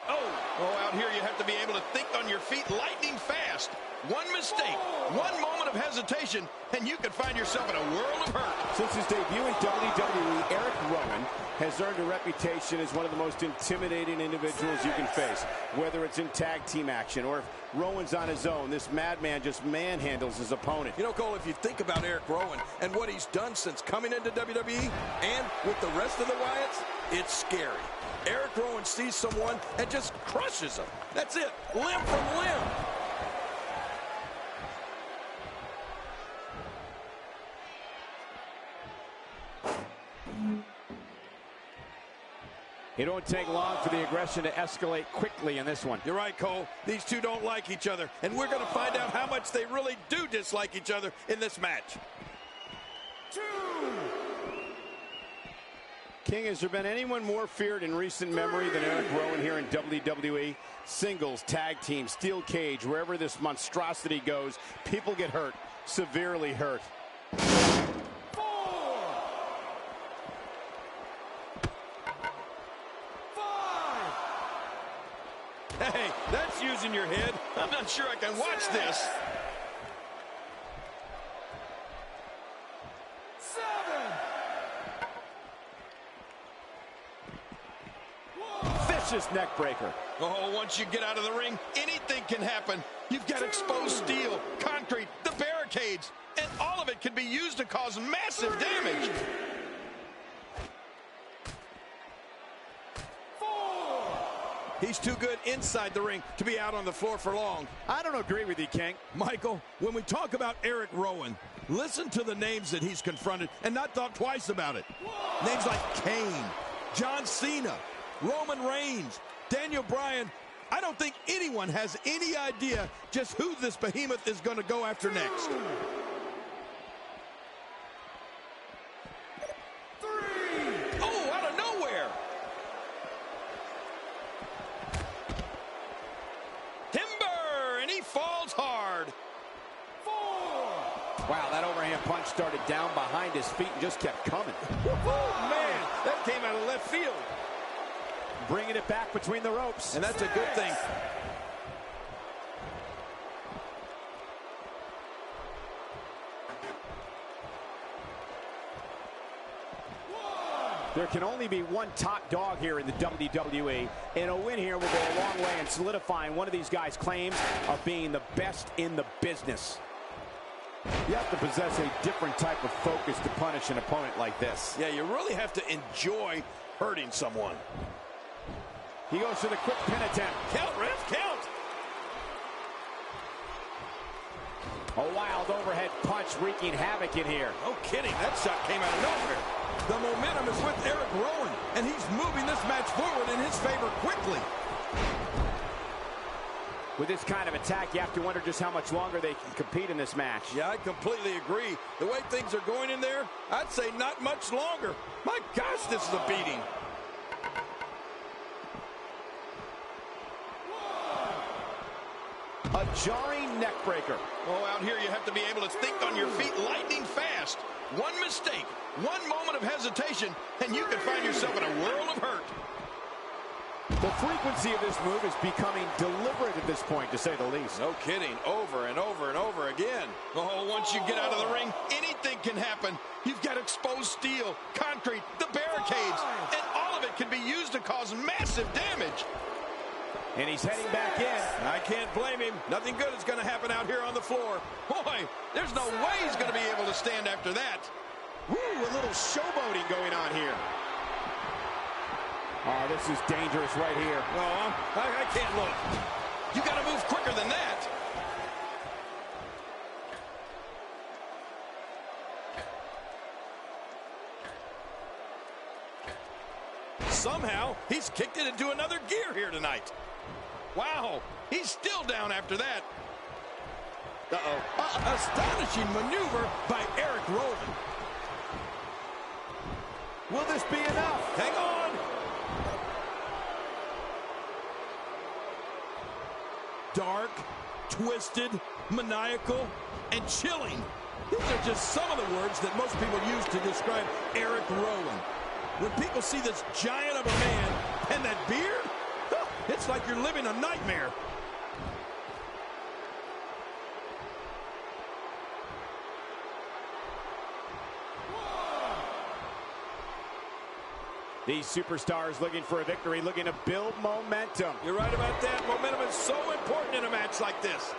Oh, out here you have to be able to think on your feet lightning fast. One mistake, one moment of hesitation, and you could find yourself in a world of hurt. Since his debut in WWE, Eric Rowan has earned a reputation as one of the most intimidating individuals you can face. Whether it's in tag team action or if Rowan's on his own, this madman just manhandles his opponent. You know, Cole, if you think about Eric Rowan and what he's done since coming into WWE and with the rest of the Wyatts, it's scary. Eric Rowan sees someone and just crushes them. That's it, limb from limb. It won't take long for the aggression to escalate quickly in this one. You're right, Cole. These two don't like each other, and we're going to find out how much they really do dislike each other in this match. King, has there been anyone more feared in recent memory than Eric Rowan here in WWE? Singles, tag team, steel cage, wherever this monstrosity goes, people get hurt, severely hurt. Hey, that's using your head. I'm not sure I can watch this. 7. Vicious neck breaker. Oh, once you get out of the ring, anything can happen. You've got exposed steel, concrete, the barricades, and all of it can be used to cause massive damage. 4. He's too good inside the ring to be out on the floor for long. I don't agree with you, King. Michael, when we talk about Eric Rowan, listen to the names that he's confronted and not thought twice about it. Names like Kane, John Cena, Roman Reigns, Daniel Bryan. I don't think anyone has any idea just who this behemoth is going to go after next. 3. Oh, out of nowhere. Timber, and he falls hard. 4. Wow, that overhand punch started down behind his feet and just kept coming. Oh, man, that came out of left field. Bringing it back between the ropes. And that's a good thing. There can only be one top dog here in the WWE, and a win here will go a long way in solidifying one of these guys' claims of being the best in the business. You have to possess a different type of focus to punish an opponent like this. Yeah, you really have to enjoy hurting someone. He goes for the quick pin attempt. Count, ref, count. A wild overhead punch wreaking havoc in here. No kidding, that shot came out of nowhere. The momentum is with Eric Rowan, and he's moving this match forward in his favor quickly. With this kind of attack, you have to wonder just how much longer they can compete in this match. Yeah, I completely agree. The way things are going in there, I'd say not much longer. My gosh, this is a beating. A jarring neck breaker. Oh, out here you have to be able to think on your feet lightning fast. One mistake, one moment of hesitation, and you can find yourself in a world of hurt. The frequency of this move is becoming deliberate at this point, to say the least. No kidding. Over and over and over again. Oh, once you get out of the ring, anything can happen. You've got exposed steel, concrete, the barricades, and all of it can be used to cause massive damage. And he's heading back in. I can't blame him. Nothing good is going to happen out here on the floor. Boy, there's no way he's going to be able to stand after that. Woo, a little showboating going on here. Oh, this is dangerous right here. No, I can't look. You got to move quicker than that. Somehow, he's kicked it into another gear here tonight. Wow, he's still down after that. Astonishing maneuver by Eric Rowan. Will this be enough? Hang on. Dark, twisted, maniacal, and chilling. These are just some of the words that most people use to describe Eric Rowan. When people see this giant of a man and that beard, it's like you're living a nightmare. These superstars looking for a victory, looking to build momentum. You're right about that. Momentum is so important in a match like this.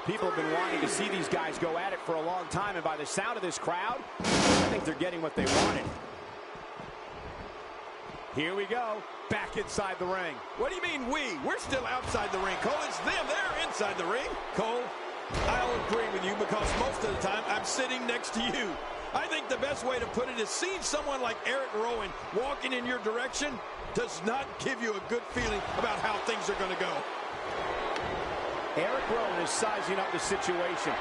People have been wanting to see these guys go at it for a long time, and by the sound of this crowd, I think they're getting what they wanted. Here we go, back inside the ring. What do you mean we? We're still outside the ring, Cole. It's them. They're inside the ring. Cole, I'll agree with you because most of the time I'm sitting next to you. I think the best way to put it is seeing someone like Eric Rowan walking in your direction does not give you a good feeling about how things are going to go. Eric Rowan is sizing up the situation.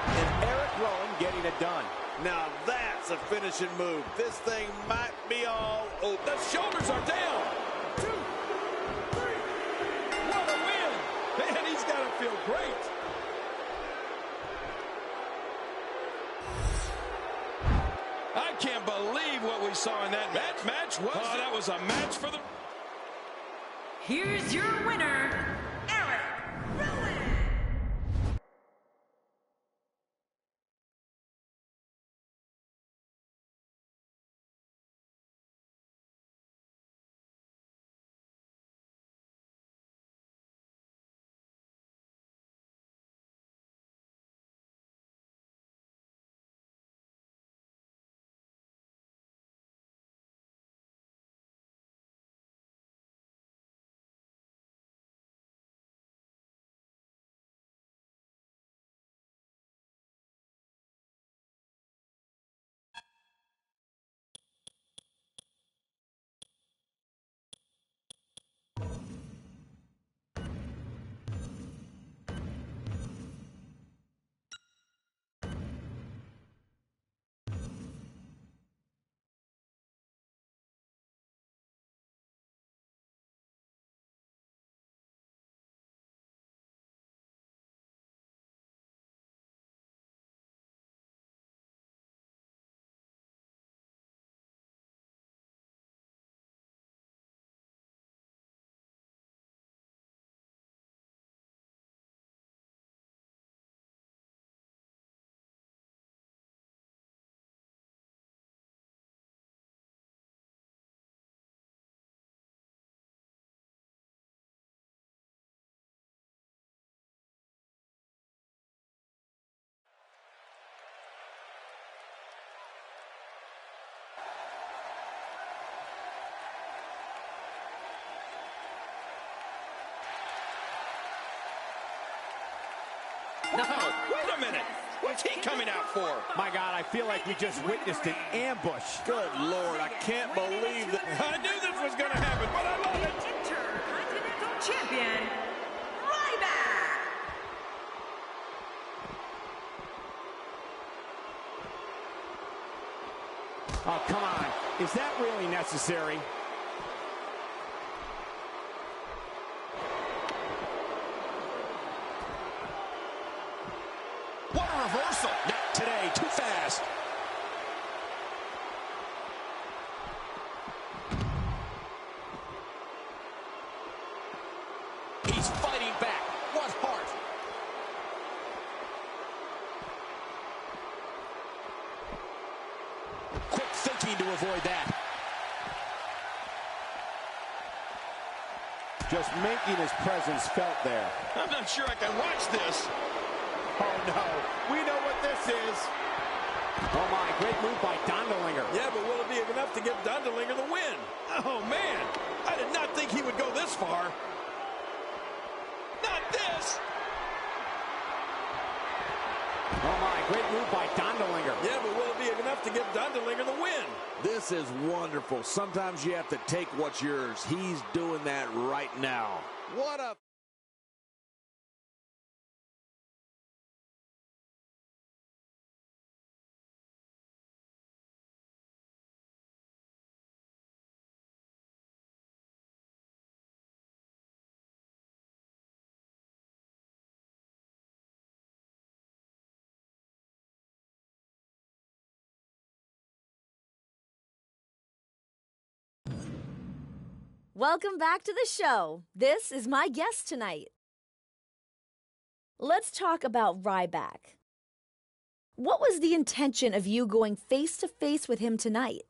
And Eric Rowan getting it done. Now that's a finishing move. This thing might be all over. The shoulders are down. 2, 3. What a win. Man, he's got to feel great. I can't believe what we saw in that match. That was a match for the... Here's your winner, Eric Rowan. Wait a minute. What's he coming out for? My God, I feel like we just witnessed an ambush. Good Lord, I can't believe that. I knew this was going to happen, but I love it. Intercontinental Champion, Ryback. Oh, come on. Is that really necessary? What a reversal. Not today. Too fast. He's fighting back. What heart. Quick thinking to avoid that. Just making his presence felt there. I'm not sure I can watch this. Oh, no. We know what this is. Oh, my. Great move by Dondelinger. Yeah, but will it be enough to give Dondelinger the win? Oh, man. I did not think he would go this far. Not this. Oh, my. Great move by Dondelinger. Yeah, but will it be enough to give Dondelinger the win? This is wonderful. Sometimes you have to take what's yours. He's doing that right now. What a... Welcome back to the show. This is my guest tonight. Let's talk about Ryback. What was the intention of you going face-to-face with him tonight?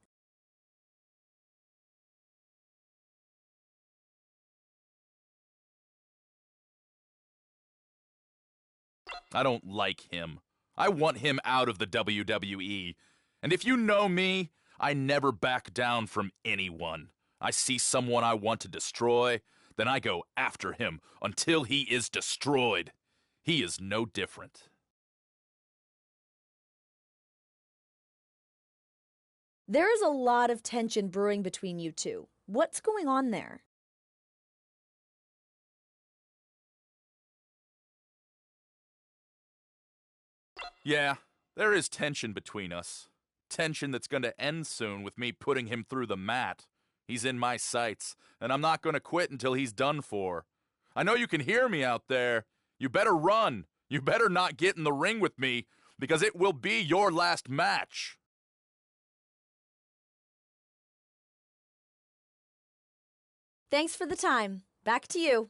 I don't like him. I want him out of the WWE. And if you know me, I never back down from anyone. I see someone I want to destroy, then I go after him until he is destroyed. He is no different. There is a lot of tension brewing between you two. What's going on there? Yeah, there is tension between us. Tension that's going to end soon with me putting him through the mat. He's in my sights, and I'm not going to quit until he's done for. I know you can hear me out there. You better run. You better not get in the ring with me, because it will be your last match. Thanks for the time. Back to you.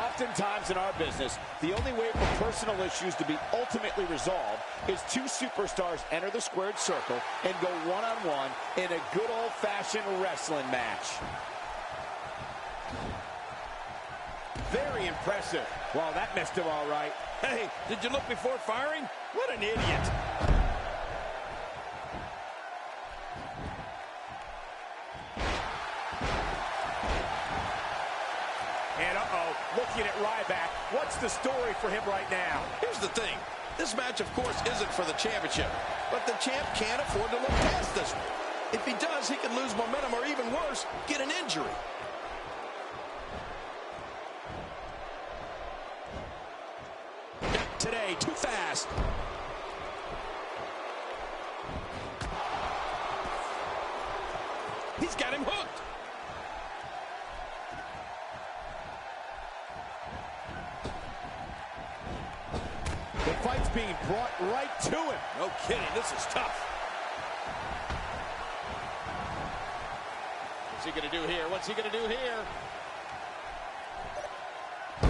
Oftentimes in our business, the only way for personal issues to be ultimately resolved is two superstars enter the squared circle and go one-on-one in a good old-fashioned wrestling match. Very impressive. Well, that missed him all right. Hey, did you look before firing? What an idiot. And looking at Ryback, what's the story for him right now? Here's the thing. This match, of course, isn't for the championship, but the champ can't afford to look past this one. If he does, he could lose momentum or even worse, get an injury. Today, too fast. He's got him hooked. The fight's being brought right to him. No kidding, this is tough. What's he going to do here? What's he going to do here?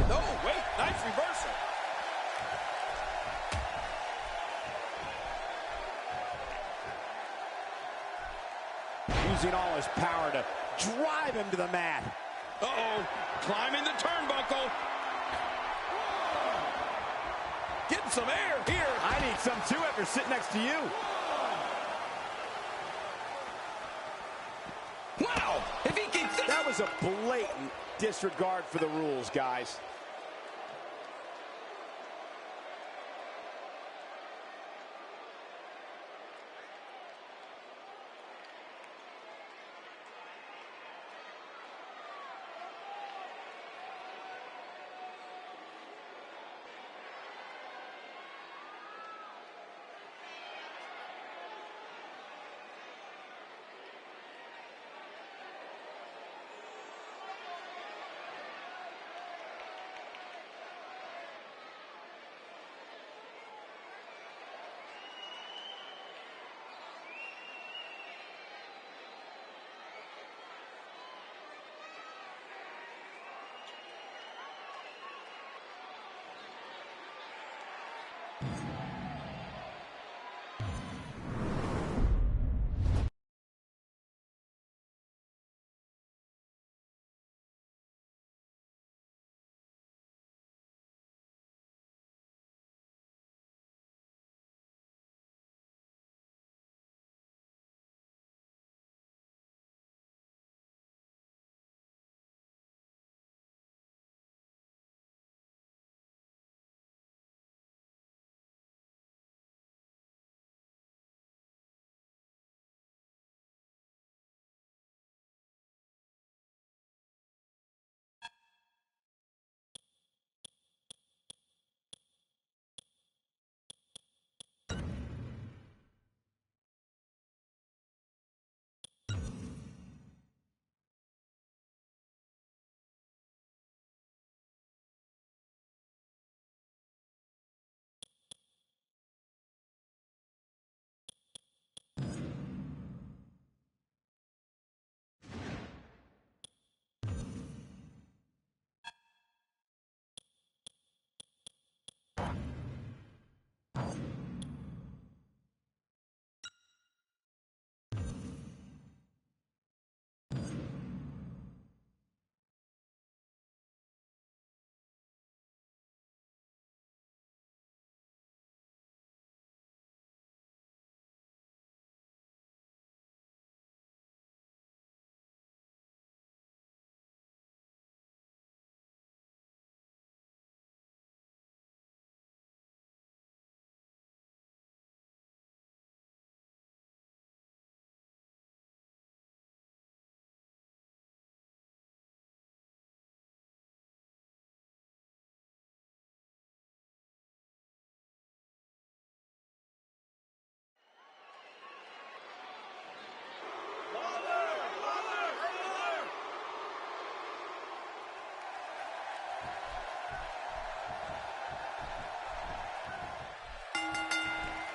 No, wait, nice reversal. Using all his power to drive him to the mat. Uh-oh, climbing the turnbuckle. Getting some air here. I need some too after sitting next to you. Wow, if he keeps this. That was a blatant disregard for the rules, guys.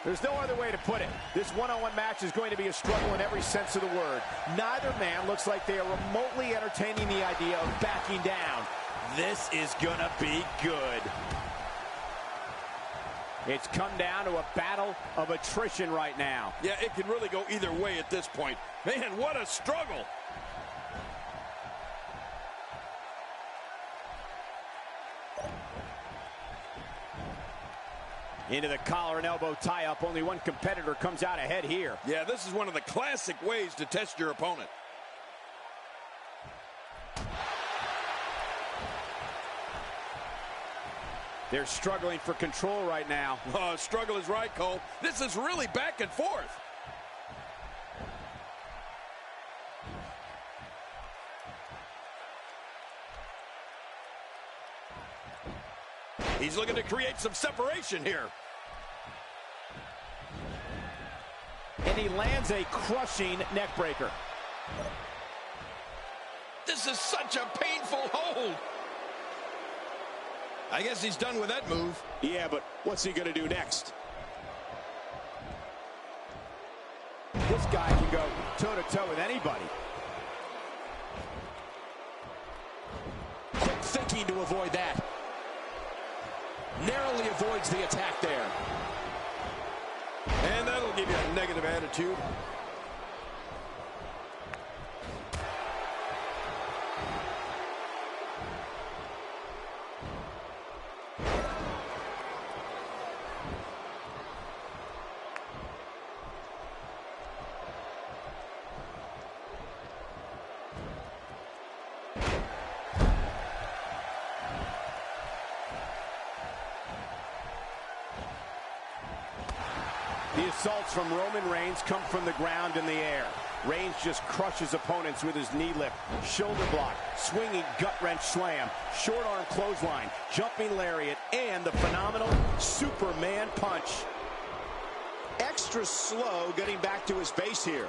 There's no other way to put it. This one-on-one match is going to be a struggle in every sense of the word. Neither man looks like they are remotely entertaining the idea of backing down. This is gonna be good. It's come down to a battle of attrition right now. Yeah, it can really go either way at this point. Man, what a struggle. Into the collar and elbow tie-up. Only one competitor comes out ahead here. Yeah, this is one of the classic ways to test your opponent. They're struggling for control right now. Oh, struggle is right, Cole. This is really back and forth. He's looking to create some separation here. And he lands a crushing neck breaker. This is such a painful hold. I guess he's done with that move. Yeah, but what's he going to do next? This guy can go toe-to-toe with anybody. Quick thinking to avoid that. Narrowly avoids the attack there. And that'll give you a negative attitude. The assaults from Roman Reigns come from the ground in the air. Reigns just crushes opponents with his knee lift, shoulder block, swinging gut-wrench slam, short arm clothesline, jumping lariat, and the phenomenal Superman punch. Extra slow getting back to his base here.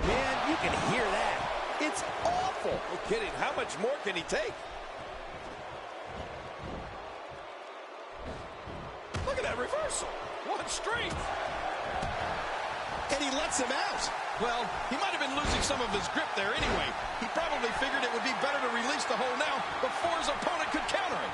Man, you can hear that. It's awful. No kidding. How much more can he take? Look at that reversal. What strength. And he lets him out. Well, he might have been losing some of his grip there anyway. He probably figured it would be better to release the hold now before his opponent could counter it.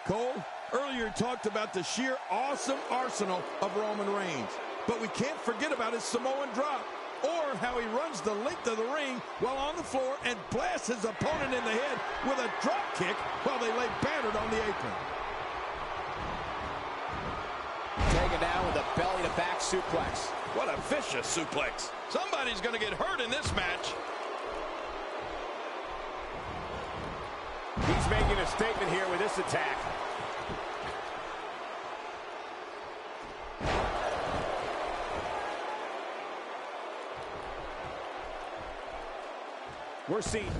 Cole, earlier talked about the sheer awesome arsenal of Roman Reigns. But we can't forget about his Samoan drop, or how he runs the length of the ring while on the floor and blasts his opponent in the head with a drop kick while they lay battered on the apron. Taken down with a belly-to-back suplex. What a vicious suplex. Somebody's going to get hurt in this match. He's making a statement here with this attack. We're seeing...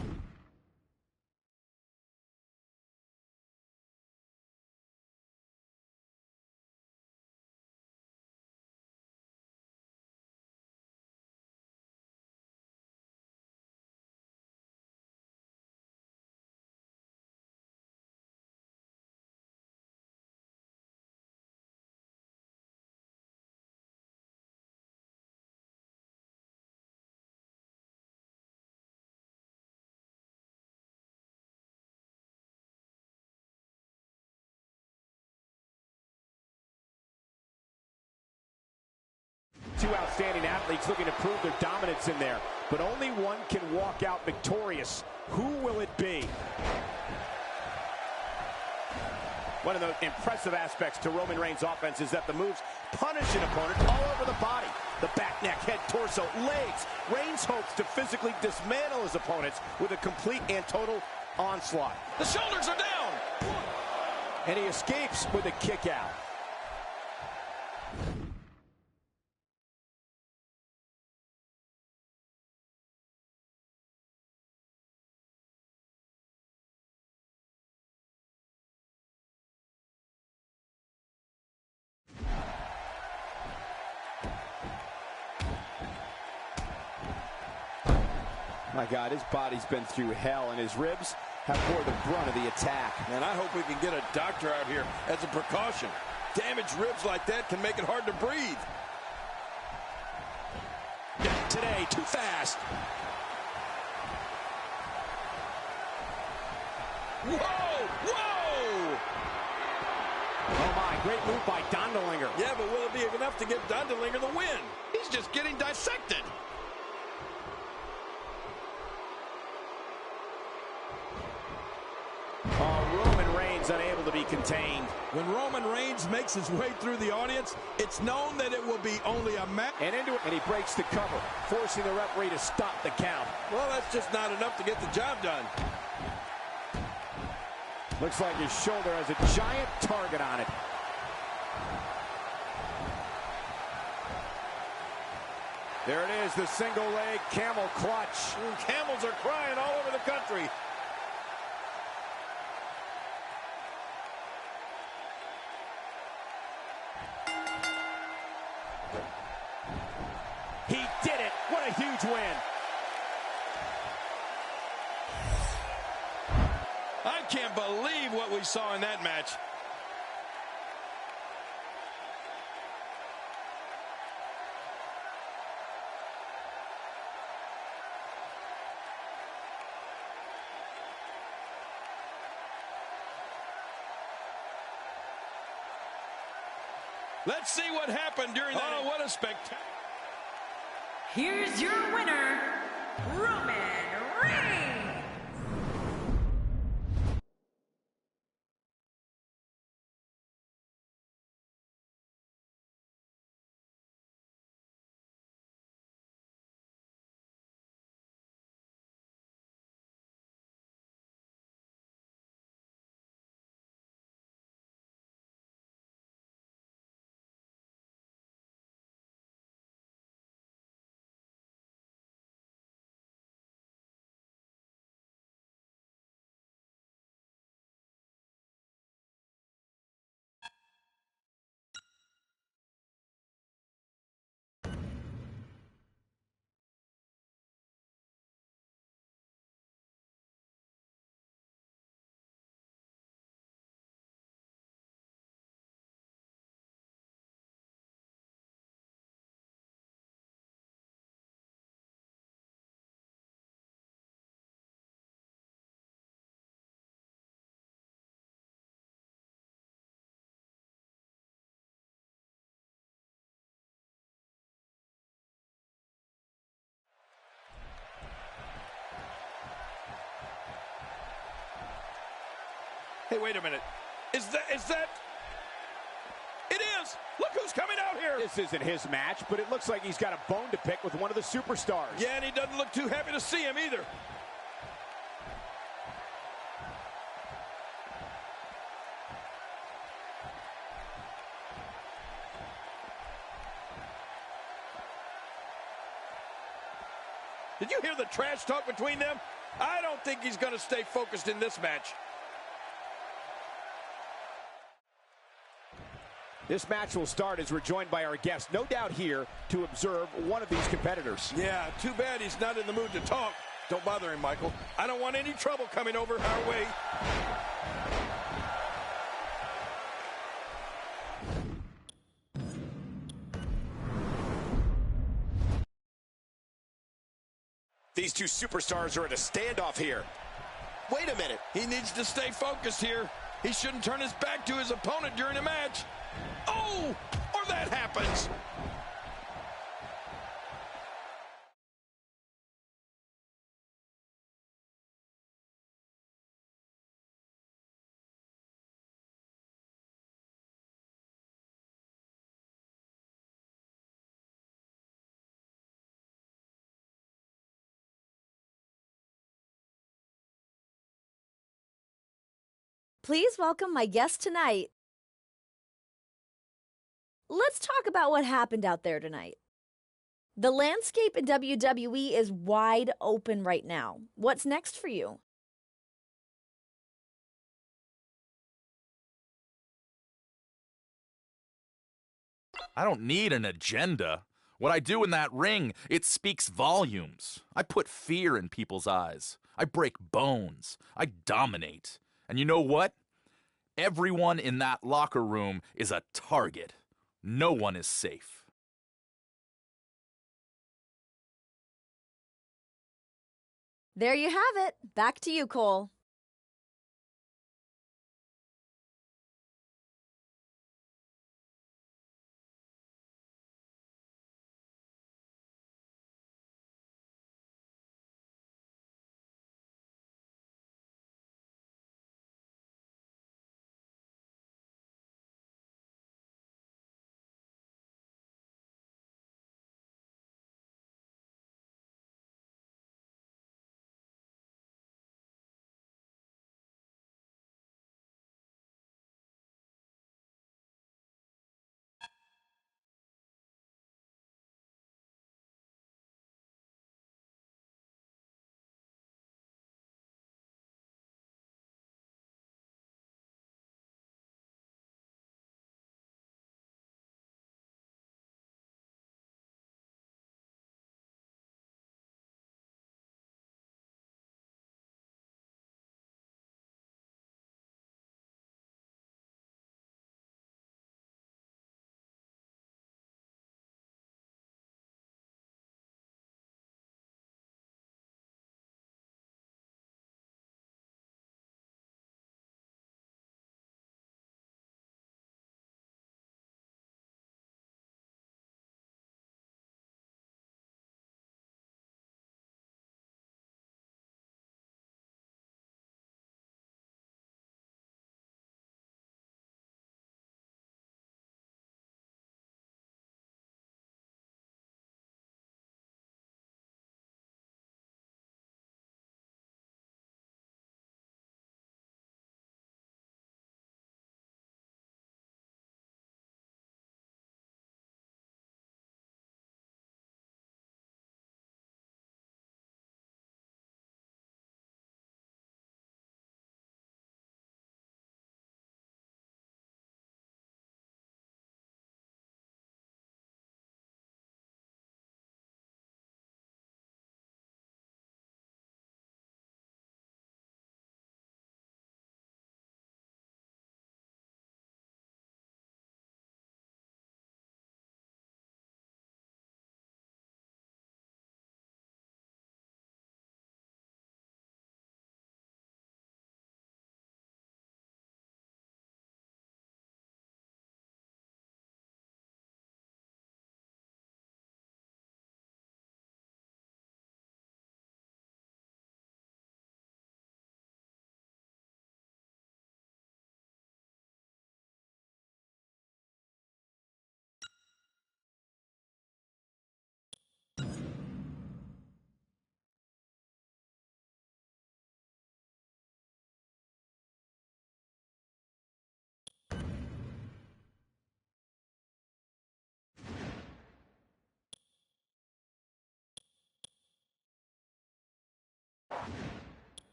Two outstanding athletes looking to prove their dominance in there, but only one can walk out victorious. Who will it be? One of the impressive aspects to Roman Reigns' offense is that the moves punish an opponent all over the body. The back, neck, head, torso, legs. Reigns hopes to physically dismantle his opponents with a complete and total onslaught. The shoulders are down. And he escapes with a kick out. My God, his body's been through hell, and his ribs have bore the brunt of the attack. And I hope we can get a doctor out here as a precaution. Damaged ribs like that can make it hard to breathe. Today, too fast. Whoa! Whoa! Oh, my. Great move by Dondelinger. Yeah, but will it be enough to give Dondelinger the win? He's just getting dissected. Roman Reigns unable to be contained. When Roman Reigns makes his way through the audience, it's known that it will be only a match. And into it, and he breaks the cover, forcing the referee to stop the count. Well, that's just not enough to get the job done. Looks like his shoulder has a giant target on it. There it is, the single leg camel clutch. Camels are crying all over the country. He did it. What a huge win. I can't believe what we saw in that match. Let's see what happened during that. Oh, what a spectacular. Here's your winner, Roman Reigns. Hey, wait a minute. Is that? It is. Look who's coming out here. This isn't his match, but it looks like he's got a bone to pick with one of the superstars. Yeah, and he doesn't look too happy to see him either. Did you hear the trash talk between them? I don't think he's going to stay focused in this match. This match will start as we're joined by our guest, no doubt here to observe one of these competitors. Yeah, too bad he's not in the mood to talk. Don't bother him, Michael. I don't want any trouble coming over our way. These two superstars are at a standoff here. Wait a minute. He needs to stay focused here. He shouldn't turn his back to his opponent during a match. Oh, or that happens. Please welcome my guest tonight. Let's talk about what happened out there tonight. The landscape in WWE is wide open right now. What's next for you? I don't need an agenda. What I do in that ring, it speaks volumes. I put fear in people's eyes. I break bones. I dominate. And you know what? Everyone in that locker room is a target. No one is safe. There you have it. Back to you, Cole.